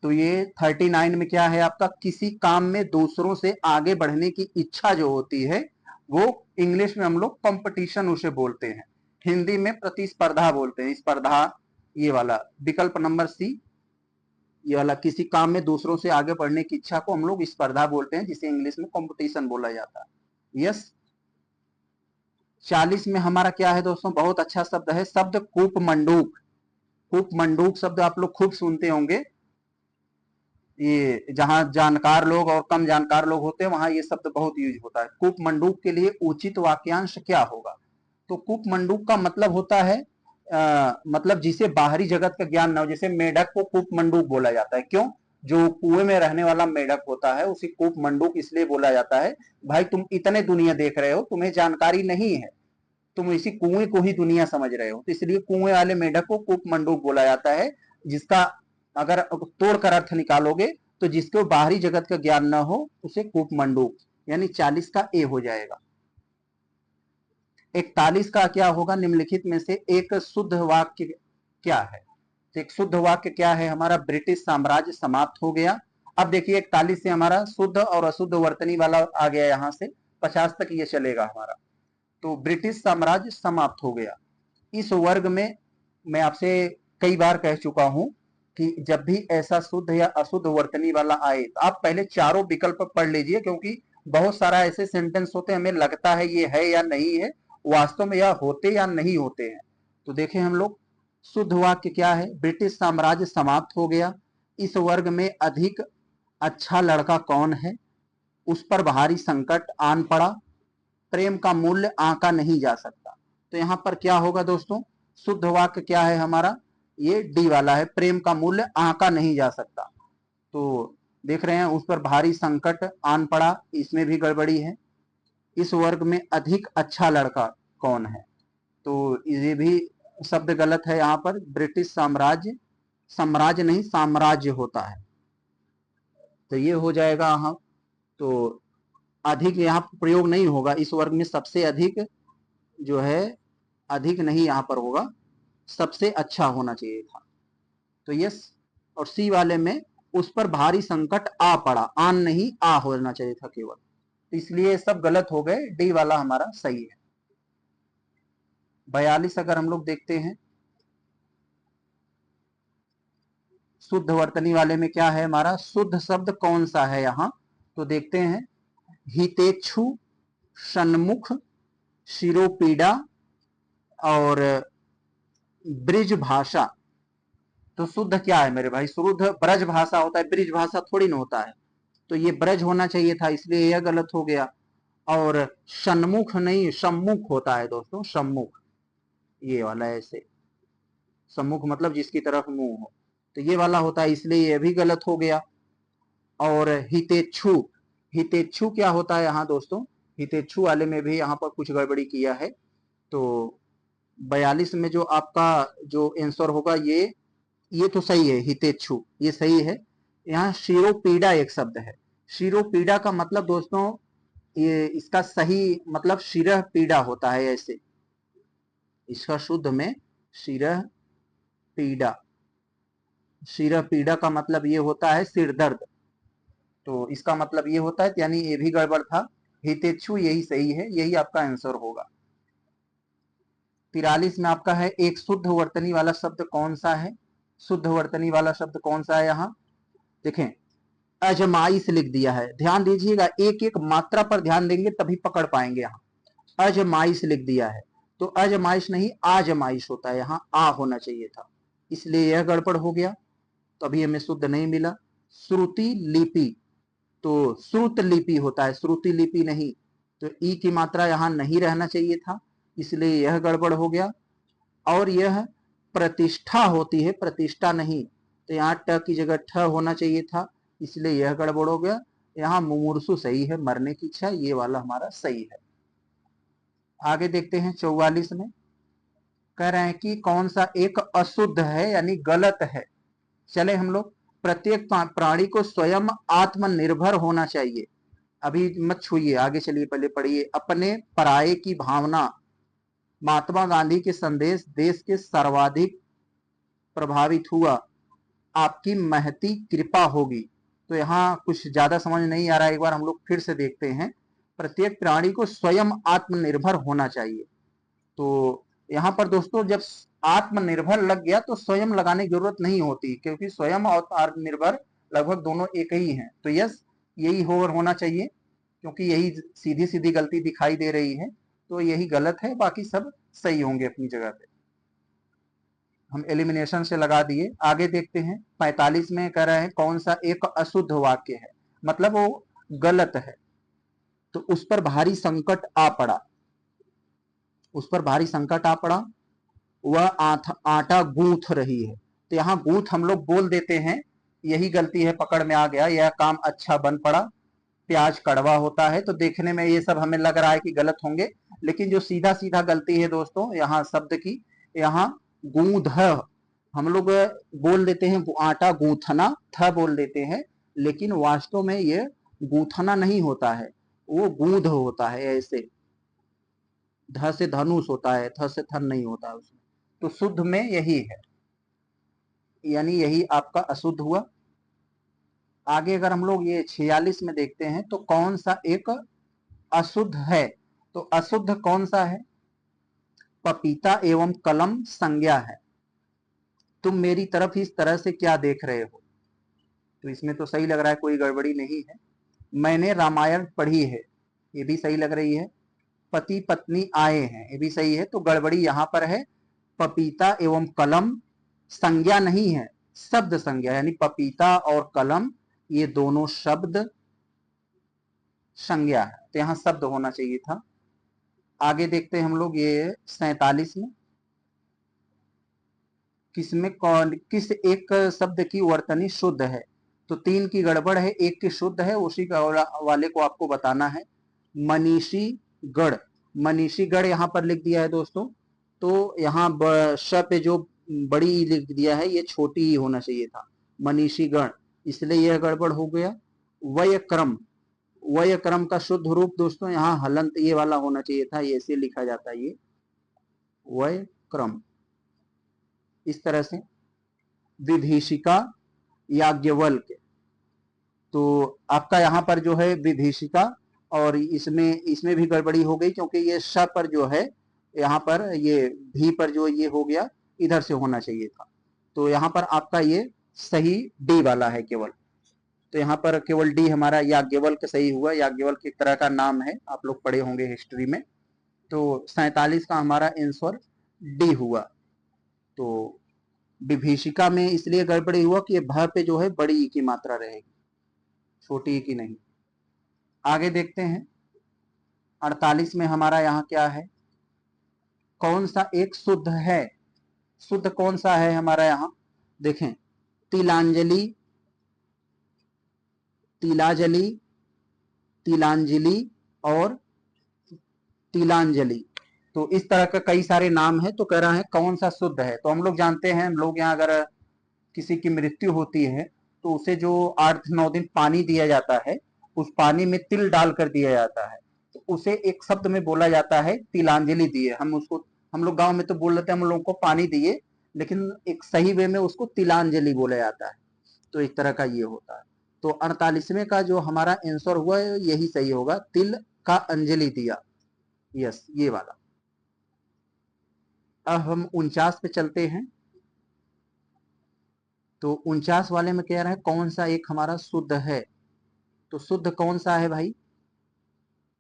तो ये 39 में क्या है आपका, किसी काम में दूसरों से आगे बढ़ने की इच्छा जो होती है वो इंग्लिश में हम लोग कंपटीशन उसे बोलते हैं, हिंदी में प्रतिस्पर्धा बोलते हैं, स्पर्धा, ये वाला विकल्प नंबर सी, ये वाला किसी काम में दूसरों से आगे बढ़ने की इच्छा को हम लोग स्पर्धा बोलते हैं, जिसे इंग्लिश में कंपटीशन बोला जाता है। यस, 40 में हमारा क्या है दोस्तों, बहुत अच्छा शब्द है, शब्द कूप मंडूक। कूप मंडूक शब्द आप लोग खूब सुनते होंगे, ये जहां जानकार लोग और कम जानकार लोग होते हैं वहां ये शब्द बहुत यूज होता है। कूप मंडूक के लिए उचित वाक्यांश क्या होगा, तो कूप मंडूक का मतलब होता है मतलब जिसे बाहरी जगत का ज्ञान न हो, जैसे मेढक को कूप मंडूक बोला जाता है। क्यों, जो कुएं में रहने वाला मेढक होता है उसे कूप मंडूक इसलिए बोला जाता है, भाई तुम इतने दुनिया देख रहे हो, तुम्हें जानकारी नहीं है, तुम इसी कुएं को ही दुनिया समझ रहे हो, तो इसलिए कुएं वाले मेढक को कूप मंडूक बोला जाता है। जिसका अगर तोड़कर अर्थ निकालोगे तो जिसको बाहरी जगत का ज्ञान न हो उसे कूप मंडूक, यानी 40 का ए हो जाएगा। 41 का क्या होगा, निम्नलिखित में से एक शुद्ध वाक्य क्या है, तो एक शुद्ध वाक्य क्या है हमारा, ब्रिटिश साम्राज्य समाप्त हो गया। अब देखिए 41 से हमारा शुद्ध और अशुद्ध वर्तनी वाला आ गया, यहां से 50 तक ये चलेगा हमारा। तो ब्रिटिश साम्राज्य समाप्त हो गया। इस वर्ग में मैं आपसे कई बार कह चुका हूं कि जब भी ऐसा शुद्ध या अशुद्ध वर्तनी वाला आए तो आप पहले चारों विकल्प पढ़ लीजिए, क्योंकि बहुत सारा ऐसे सेंटेंस होते हैं हमें लगता है ये है या नहीं है, वास्तव में यह होते या नहीं होते हैं। तो देखें हम लोग, शुद्ध वाक्य क्या है, ब्रिटिश साम्राज्य समाप्त हो गया। इस वर्ग में अधिक अच्छा लड़का कौन है, उस पर भारी संकट आन पड़ा, प्रेम का मूल्य आंका नहीं जा सकता। तो यहां पर क्या होगा दोस्तों, शुद्ध वाक्य क्या है हमारा, ये डी वाला है, प्रेम का मूल्य आंका नहीं जा सकता। तो देख रहे हैं उस पर भारी संकट आन पड़ा, इसमें भी गड़बड़ी है। इस वर्ग में अधिक अच्छा लड़का कौन है, तो ये भी शब्द गलत है यहाँ पर, ब्रिटिश साम्राज्य, साम्राज्य नहीं साम्राज्य होता है, तो ये हो जाएगा। हाँ, तो अधिक यहाँ प्रयोग नहीं होगा, इस वर्ग में सबसे अधिक जो है, अधिक नहीं यहाँ पर होगा, सबसे अच्छा होना चाहिए था। तो यस, और सी वाले में उस पर भारी संकट आ पड़ा, आन नहीं आ होना चाहिए था केवल, तो इसलिए सब गलत हो गए, डी वाला हमारा सही है। 42 अगर हम लोग देखते हैं, शुद्ध वर्तनी वाले में क्या है हमारा, शुद्ध शब्द कौन सा है यहाँ, तो देखते हैं, हितेच्छु, सन्मुख, शिरोपीड़ा और ब्रिज भाषा। तो शुद्ध क्या है मेरे भाई, शुद्ध ब्रज भाषा होता है, ब्रिज भाषा थोड़ी ना होता है, तो ये ब्रज होना चाहिए था, इसलिए यह गलत हो गया। और सन्मुख नहीं, सम्मुख होता है दोस्तों, सम्मुख, ये वाला ऐसे, सम्मुख मतलब जिसकी तरफ मुंह हो, तो ये वाला होता है, इसलिए ये भी गलत हो गया। और हितेच्छु, हितेच्छु क्या होता है यहाँ दोस्तों, हितेच्छु वाले में भी यहाँ पर कुछ गड़बड़ी किया है। तो 42 में जो आपका जो आंसर होगा ये तो सही है, हितेच्छु ये सही है। यहाँ शिरोपीड़ा एक शब्द है, शिरोपीड़ा का मतलब दोस्तों, ये इसका सही मतलब शिरह पीड़ा होता है ऐसे, इसका शुद्ध में शिरह पीड़ा, शिरह पीड़ा का मतलब ये होता है सिर दर्द, तो इसका मतलब ये होता है, यानी ये भी गड़बड़ था। हितेच्छु यही सही है, यही आपका आंसर होगा। 43 में आपका है एक शुद्ध वर्तनी वाला शब्द कौन सा है? शुद्ध वर्तनी वाला शब्द कौन सा है? यहां देखें, अजमाइश लिख दिया है। ध्यान दीजिएगा, एक एक मात्रा पर ध्यान देंगे तभी पकड़ पाएंगे। यहां अजमाइश लिख दिया है, तो अजमाइश नहीं आजमाइश होता है, यहां आ होना चाहिए था, इसलिए यह गड़बड़ हो गया, तो अभी हमें शुद्ध नहीं मिला। श्रुति लिपि, तो श्रुत लिपि होता है, श्रुति लिपि नहीं, तो ई की मात्रा यहां नहीं रहना चाहिए था, इसलिए यह गड़बड़ हो गया। और यह प्रतिष्ठा होती है, प्रतिष्ठा नहीं, तो यहाँ ट की जगह ठ होना चाहिए था, इसलिए यह गड़बड़ हो गया। यहाँ मुमूर्षु सही है, मरने की इच्छा, ये वाला हमारा सही है। आगे देखते हैं 44 में, कह रहे हैं कि कौन सा एक अशुद्ध है यानी गलत है। चले हम लोग, प्रत्येक प्राणी को स्वयं आत्मनिर्भर होना चाहिए। अभी मत छूइए, आगे चलिए, पहले पढ़िए। अपने पराये की भावना, महात्मा गांधी के संदेश देश के सर्वाधिक प्रभावित हुआ, आपकी महती कृपा होगी। तो यहाँ कुछ ज्यादा समझ नहीं आ रहा है, एक बार हम लोग फिर से देखते हैं। प्रत्येक प्राणी को स्वयं आत्मनिर्भर होना चाहिए, तो यहाँ पर दोस्तों जब आत्मनिर्भर लग गया तो स्वयं लगाने की जरूरत नहीं होती, क्योंकि स्वयं और आत्मनिर्भर लगभग दोनों एक ही हैं। तो यस, यही होना चाहिए, क्योंकि यही सीधी सीधी गलती दिखाई दे रही है, तो यही गलत है, बाकी सब सही होंगे अपनी जगह पे। हम एलिमिनेशन से लगा दिए। आगे देखते हैं 45 में कह रहे हैं कौन सा एक अशुद्ध वाक्य है, मतलब वो गलत है, तो उस पर भारी संकट आ पड़ा, उस पर भारी संकट आ पड़ा, वह आटा गूंथ रही है। तो यहाँ गूंथ हम लोग बोल देते हैं, यही गलती है, पकड़ में आ गया, यह काम अच्छा बन पड़ा। प्याज कड़वा होता है, तो देखने में ये सब हमें लग रहा है कि गलत होंगे, लेकिन जो सीधा सीधा गलती है दोस्तों यहाँ शब्द की, यहाँ गूंध हम लोग बोल देते हैं आटा गूंथना, था बोल देते हैं, लेकिन वास्तव में ये गूंथना नहीं होता है, वो गूंध होता है। ऐसे ध से धनुष होता है, थ से थन नहीं होता है उसमें, तो शुद्ध में यही है, यानी यही आपका अशुद्ध हुआ। आगे अगर हम लोग ये 46 में देखते हैं, तो कौन सा एक अशुद्ध है, तो अशुद्ध कौन सा है? पपीता एवं कलम संज्ञा है। तुम मेरी तरफ इस तरह से क्या देख रहे हो, तो इसमें तो सही लग रहा है, कोई गड़बड़ी नहीं है। मैंने रामायण पढ़ी है, ये भी सही लग रही है। पति पत्नी आए हैं, ये भी सही है, तो गड़बड़ी यहां पर है। पपीता एवं कलम संज्ञा नहीं है, शब्द संज्ञा, यानी पपीता और कलम ये दोनों शब्द संज्ञा है, तो यहां शब्द होना चाहिए था। आगे देखते हैं हम लोग ये 47 में, किसमें कौन किस एक शब्द की वर्तनी शुद्ध है, तो 3 की गड़बड़ है, 1 की शुद्ध है, उसी का वाले को आपको बताना है। मनीषी गढ़, मनीषी गढ़ यहाँ पर लिख दिया है दोस्तों, तो यहाँ श पे जो बड़ी लिख दिया है, ये छोटी ही होना चाहिए था, मनीषी गढ़, इसलिए यह गड़बड़ हो गया। वय क्रम, वय क्रम का शुद्ध रूप दोस्तों यहाँ हलंत ये वाला होना चाहिए था, ये ऐसे लिखा जाता है, ये वय क्रम, इस तरह से। विभीषिका याज्ञवल्क, तो आपका यहाँ पर जो है विभीषिका, और इसमें भी गड़बड़ी हो गई, क्योंकि ये श पर जो है, यहाँ पर ये भी पर जो ये हो गया, इधर से होना चाहिए था, तो यहाँ पर आपका ये सही डी वाला है केवल, तो यहाँ पर केवल डी हमारा याज्ञवल्क सही हुआ। याज्ञवल्क एक तरह का नाम है, आप लोग पढ़े होंगे हिस्ट्री में, तो 47 का हमारा आंसर डी हुआ। तो विभीषिका में इसलिए गड़बड़ी हुआ कि भ पे जो है बड़ी ई की मात्रा रहेगी, छोटी ई की नहीं। आगे देखते हैं 48 में हमारा यहाँ क्या है, कौन सा एक शुद्ध है, शुद्ध कौन सा है हमारा यहाँ, देखें, तिलांजलि, तिलाजलि, तिलांजलि और तिलांजलि, तो इस तरह का कई सारे नाम है, तो कह रहा है कौन सा शुद्ध है। तो हम लोग जानते हैं, हम लोग यहाँ अगर किसी की मृत्यु होती है, तो उसे जो 8-9 दिन पानी दिया जाता है, उस पानी में तिल डालकर दिया जाता है, तो उसे एक शब्द में बोला जाता है तिलांजलि दिए। हम लोग गांव में तो बोल लेते हैं हम लोगों को पानी दिए, लेकिन एक सही वे में उसको तिलांजलि बोला जाता है, तो इस तरह का ये होता है। तो 48वें का जो हमारा आंसर हुआ है यही सही होगा, तिल का अंजलि दिया। यस, ये वाला। अब हम 49 पे चलते हैं। तो 49 वाले में कह रहा है कौन सा एक हमारा शुद्ध है। तो शुद्ध कौन सा है भाई?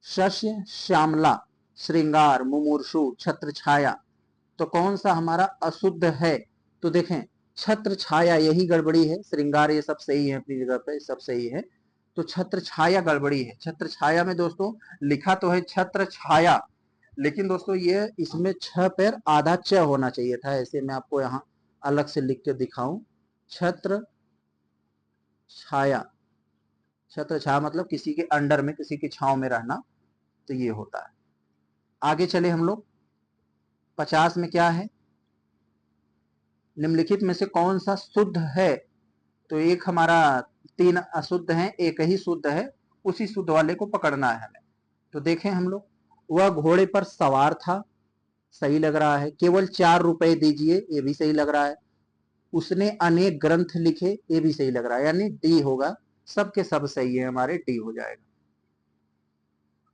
शस्य, श्यामला, श्रृंगार, मुमूर्षु, छत्र छाया। तो कौन सा हमारा अशुद्ध है? तो देखें, छत्र छाया यही गड़बड़ी है, श्रृंगार ये सब सही है, अपनी जगह पे सब सही है। तो छत्र छाया गड़बड़ी है। छत्र छाया में दोस्तों लिखा तो है छत्र छाया, लेकिन दोस्तों ये इसमें छ पैर आधा च होना चाहिए था। ऐसे मैं आपको यहाँ अलग से लिख के दिखाऊं, छत्र छाया। छत्र छाया मतलब किसी के अंडर में, किसी की छांव में रहना, तो ये होता है। आगे चले हम लोग। 50 में क्या है? निम्नलिखित में से कौन सा शुद्ध है? तो एक हमारा 3 अशुद्ध हैं, एक ही शुद्ध है, उसी शुद्ध वाले को पकड़ना है हमें। तो देखें हम लोग, वह घोड़े पर सवार था, सही लग रहा है। केवल 4 रुपए दीजिए, ये भी सही लग रहा है। उसने अनेक ग्रंथ लिखे, ये भी सही लग रहा है, यानी डी होगा। सबके सब सही है, हमारे डी हो जाएगा।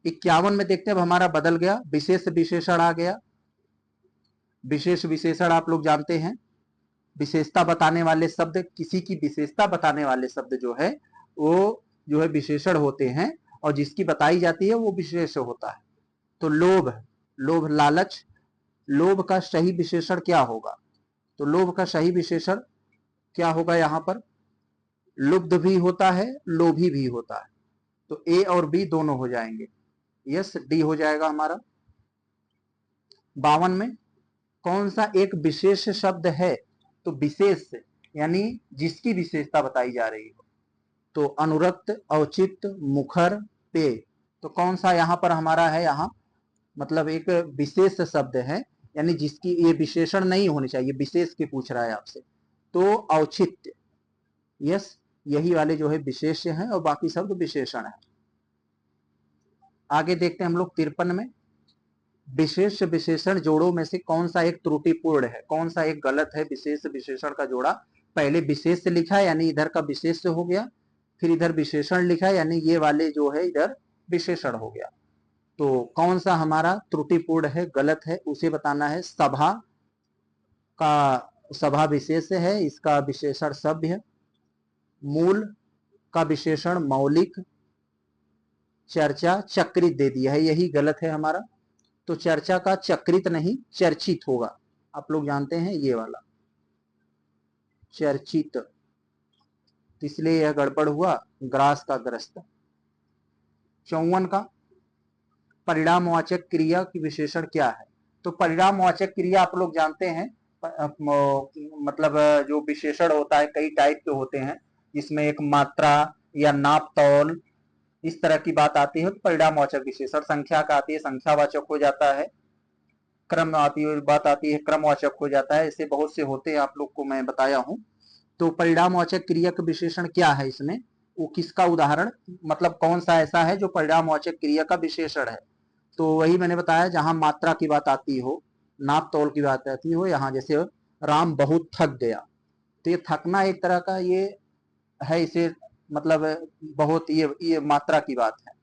51 में देखते हैं, अब हमारा बदल गया, विशेष विशेषण आ गया। विशेष विशेषण आप लोग जानते हैं, विशेषता बताने वाले शब्द, किसी की विशेषता बताने वाले शब्द जो है वो जो है विशेषण होते हैं, और जिसकी बताई जाती है वो विशेष होता है। तो लोभ, लोभ लालच, लोभ का सही विशेषण क्या होगा? तो लोभ का सही विशेषण क्या होगा? यहां पर लुब्ध भी होता है, लोभी भी होता है। तो ए और बी दोनों हो जाएंगे। यस, डी हो जाएगा हमारा। 52 में कौन सा एक विशेष शब्द है? तो विशेष यानी जिसकी विशेषता बताई जा रही हो। तो अनुरक्त, औचित्य, मुखर, पेय। तो कौन सा यहां पर हमारा है? यहां मतलब एक विशेष शब्द है, यानी जिसकी ये विशेषण नहीं होनी चाहिए, विशेष की पूछ रहा है आपसे। तो औचित्य, यस, यही वाले जो है विशेष है, और बाकी शब्द विशेषण है। आगे देखते हैं हम लोग 53 में, विशेष विशेषण जोड़ों में से कौन सा एक त्रुटिपूर्ण है, कौन सा एक गलत है? विशेष विशेषण का जोड़ा, पहले विशेष से लिखा है यानी इधर का विशेष हो गया, फिर इधर विशेषण लिखा है यानी ये वाले जो है इधर विशेषण हो गया। तो कौन सा हमारा त्रुटिपूर्ण है, गलत है, उसे बताना है। सभा का, सभा विशेष है, इसका विशेषण सभ्य। मूल का विशेषण मौलिक। चर्चा चक्रित दे दिया है, यही गलत है हमारा। तो चर्चा का चक्रित नहीं, चर्चित होगा। आप लोग जानते हैं ये वाला चर्चित, इसलिए यह गड़बड़ हुआ, ग्रास का ग्रस्त। 54 का परिणामवाचक क्रिया की विशेषण क्या है? तो परिणामवाचक क्रिया आप लोग जानते हैं, मतलब जो विशेषण होता है कई टाइप के होते हैं, जिसमें एक मात्रा या नाप तौल इस तरह की बात आती है। तो परिणामवाचक विशेषण संख्या का आती है, संख्यावाचक हो जाता है। क्रम आती है, बात आती है, क्रमवाचक हो जाता है। ऐसे बहुत से होते हैं, आप लोग को मैं बताया हूं। तो परिणामवाचक क्रिया का विशेषण क्या है इसमें? वो किसका उदाहरण, मतलब कौन सा ऐसा है जो परिणामवाचक क्रिया का विशेषण है? तो वही मैंने बताया, जहां मात्रा की बात आती हो, नाप तौल की बात आती हो, यहाँ जैसे राम बहुत थक गया, तो ये थकना एक तरह का ये है, इसे मतलब बहुत ये मात्रा की बात है।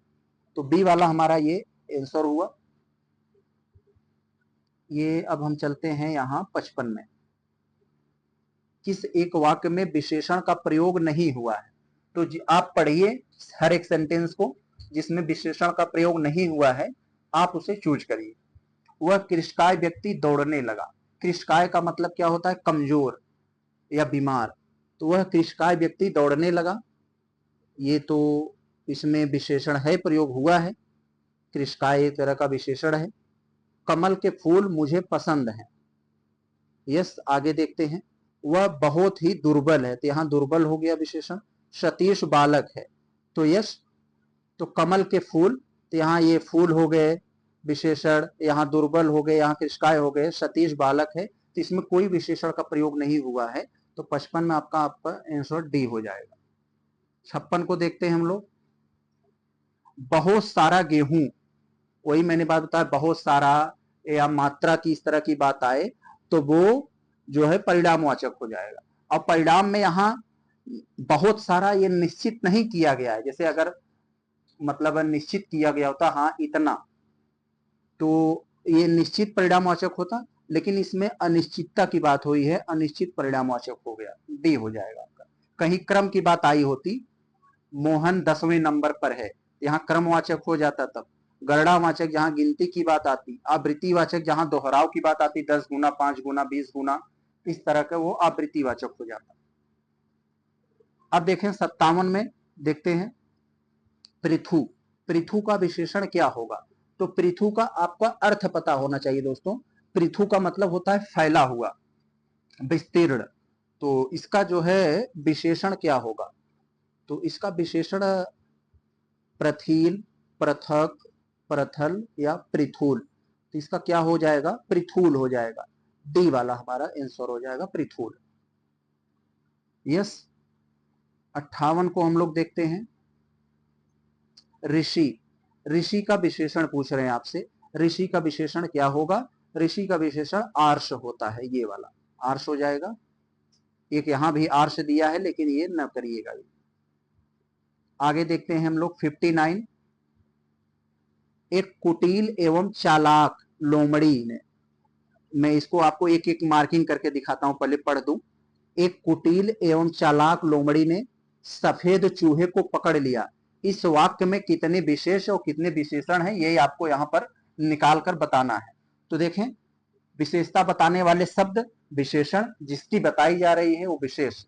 तो बी वाला हमारा ये आंसर हुआ। ये अब हम चलते हैं यहाँ 55 में, किस एक वाक्य में विशेषण का प्रयोग नहीं हुआ है? तो आप पढ़िए हर एक सेंटेंस को, जिसमें विशेषण का प्रयोग नहीं हुआ है आप उसे चूज करिए। वह कृष्णकाय व्यक्ति दौड़ने लगा। कृष्णकाय का मतलब क्या होता है? कमजोर या बीमार। तो वह कृष्णकाय व्यक्ति दौड़ने लगा, ये तो इसमें विशेषण है, प्रयोग हुआ है। कृष्णकाय एक तरह का विशेषण है। कमल के फूल मुझे पसंद हैं। यस, आगे देखते हैं, वह बहुत ही दुर्बल है, तो यहां दुर्बल हो गया विशेषण। सतीश बालक है, तो यस। तो कमल के फूल, तो यहाँ ये फूल हो गए विशेषण, यहाँ दुर्बल हो गए, यहाँ कृष्णकाय हो गए, सतीश बालक है, तो इसमें कोई विशेषण का प्रयोग नहीं हुआ है। तो 55 में आपका आंसर डी हो जाएगा। 56 को देखते हैं हम लोग, बहुत सारा गेहूं, वही मैंने बात बताया, बहुत सारा या मात्रा की इस तरह की बात आए तो वो जो है परिणामवाचक हो जाएगा। अब परिणाम में यहाँ बहुत सारा ये निश्चित नहीं किया गया है, जैसे अगर मतलब निश्चित किया गया होता, हाँ इतना, तो ये निश्चित परिणामवाचक होता, लेकिन इसमें अनिश्चितता की बात हुई है, अनिश्चित परिणामवाचक हो गया, डी हो जाएगा आपका। कहीं क्रम की बात आई होती, मोहन 10वें नंबर पर है, यहाँ क्रमवाचक हो जाता, तब गणनावाचक जहां गिनती की बात आती, आवृत्तिवाचक जहां दोहराव की बात आती, 10 गुना, 5 गुना, 20 गुना, इस तरह का वो आवृत्तिवाचक हो जाता। अब देखें 57 में देखते हैं पृथु। पृथु का विशेषण क्या होगा? तो पृथु का आपका अर्थ पता होना चाहिए दोस्तों। पृथु का मतलब होता है फैला हुआ, विस्तीर्ण। तो इसका जो है विशेषण क्या होगा? तो इसका विशेषण प्रथील, पृथक, प्रथल या पृथुल। तो इसका क्या हो जाएगा? पृथुल हो जाएगा। डी वाला हमारा आंसर हो जाएगा पृथुल। यस। 58 को हम लोग देखते हैं ऋषि। ऋषि का विशेषण पूछ रहे हैं आपसे, ऋषि का विशेषण क्या होगा? ऋषि का विशेषण आर्ष होता है, ये वाला आर्ष हो जाएगा। एक यहां भी आर्ष दिया है, लेकिन ये न करिएगा। आगे देखते हैं हम लोग 59। एक कुटिल एवं चालाक लोमड़ी ने, मैं इसको आपको एक एक मार्किंग करके दिखाता हूं, पहले पढ़ दूं। एक कुटिल एवं चालाक लोमड़ी ने सफेद चूहे को पकड़ लिया। इस वाक्य में कितने विशेष और कितने विशेषण हैं, ये आपको यहां पर निकाल कर बताना है। तो देखें, विशेषता बताने वाले शब्द विशेषण, जिसकी बताई जा रही है वो विशेष।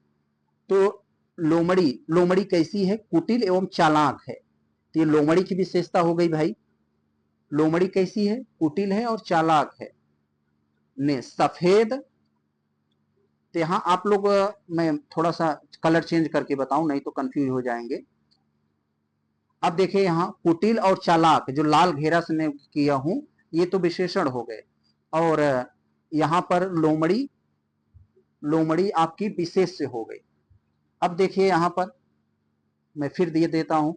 तो लोमड़ी, लोमड़ी कैसी है? कुटिल एवं चालाक है, तो ये लोमड़ी की विशेषता हो गई भाई। लोमड़ी कैसी है? कुटिल है और चालाक है। ने सफेद, तो यहां आप लोग, मैं थोड़ा सा कलर चेंज करके बताऊं, नहीं तो कंफ्यूज हो जाएंगे। अब देखिए यहाँ कुटिल और चालाक, जो लाल घेरा से मैं किया हूं, ये तो विशेषण हो गए, और यहां पर लोमड़ी, लोमड़ी आपकी विशेष से हो गई। अब देखिए यहां पर मैं फिर दे देता हूं,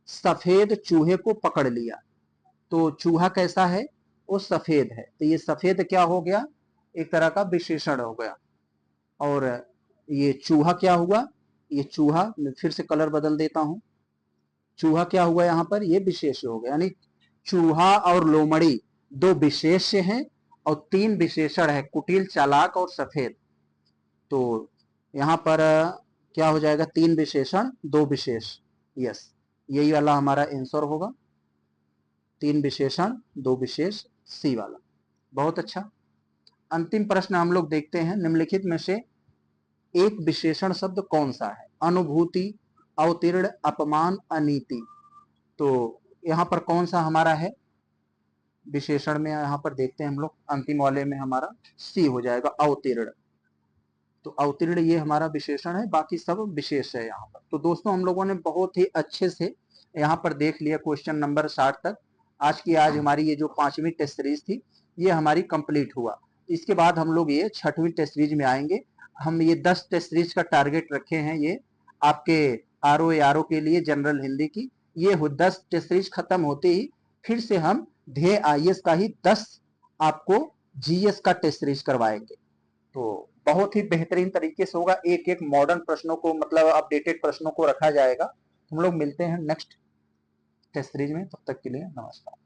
सफेद चूहे को पकड़ लिया। तो चूहा कैसा है? वो सफेद है, तो ये सफेद क्या हो गया? एक तरह का विशेषण हो गया। और ये चूहा क्या हुआ? ये चूहा, मैं फिर से कलर बदल देता हूं, चूहा क्या हुआ यहां पर? ये विशेष हो गया। यानी चूहा और लोमड़ी दो विशेष हैं और 3 विशेषण है, कुटिल, चालाक और सफेद। तो यहां पर क्या हो जाएगा? 3 विशेषण, 2 विशेष। यस, यही वाला हमारा आंसर होगा, 3 विशेषण 2 विशेष, सी वाला। बहुत अच्छा। अंतिम प्रश्न हम लोग देखते हैं, निम्नलिखित में से एक विशेषण शब्द कौन सा है? अनुभूति, अवतीर्ण, अपमान, अनीति। तो यहां पर कौन सा हमारा है विशेषण में? यहां पर देखते हैं हम लोग, अंतिम वाले में हमारा सी हो जाएगा, अवतीर्ण। तो अवतीर्ण ये हमारा विशेषण है, बाकी सब विशेष है यहाँ पर। तो दोस्तों हम लोगों ने बहुत ही अच्छे से यहाँ पर देख लिया क्वेश्चन नंबर 60 तक। आज हमारी ये जो 5वीं टेस्ट सीरीज थी, ये हमारी कंप्लीट हुआ। इसके बाद हम लोग ये 6वीं टेस्ट सीरीज में आएंगे। हम ये 10 टेस्ट सीरीज का टारगेट रखे हैं, ये आपके आर ओ के लिए जनरल हिंदी की। ये 10 टेस्ट सीरीज खत्म होते ही फिर से हम ध्येय आईएएस का ही 10 आपको जीएस का टेस्ट सीरीज करवाएंगे। तो बहुत ही बेहतरीन तरीके से होगा, एक एक मॉडर्न प्रश्नों को, मतलब अपडेटेड प्रश्नों को रखा जाएगा। हम लोग मिलते हैं नेक्स्ट टेस्ट सीरीज में, तब तक के लिए नमस्कार।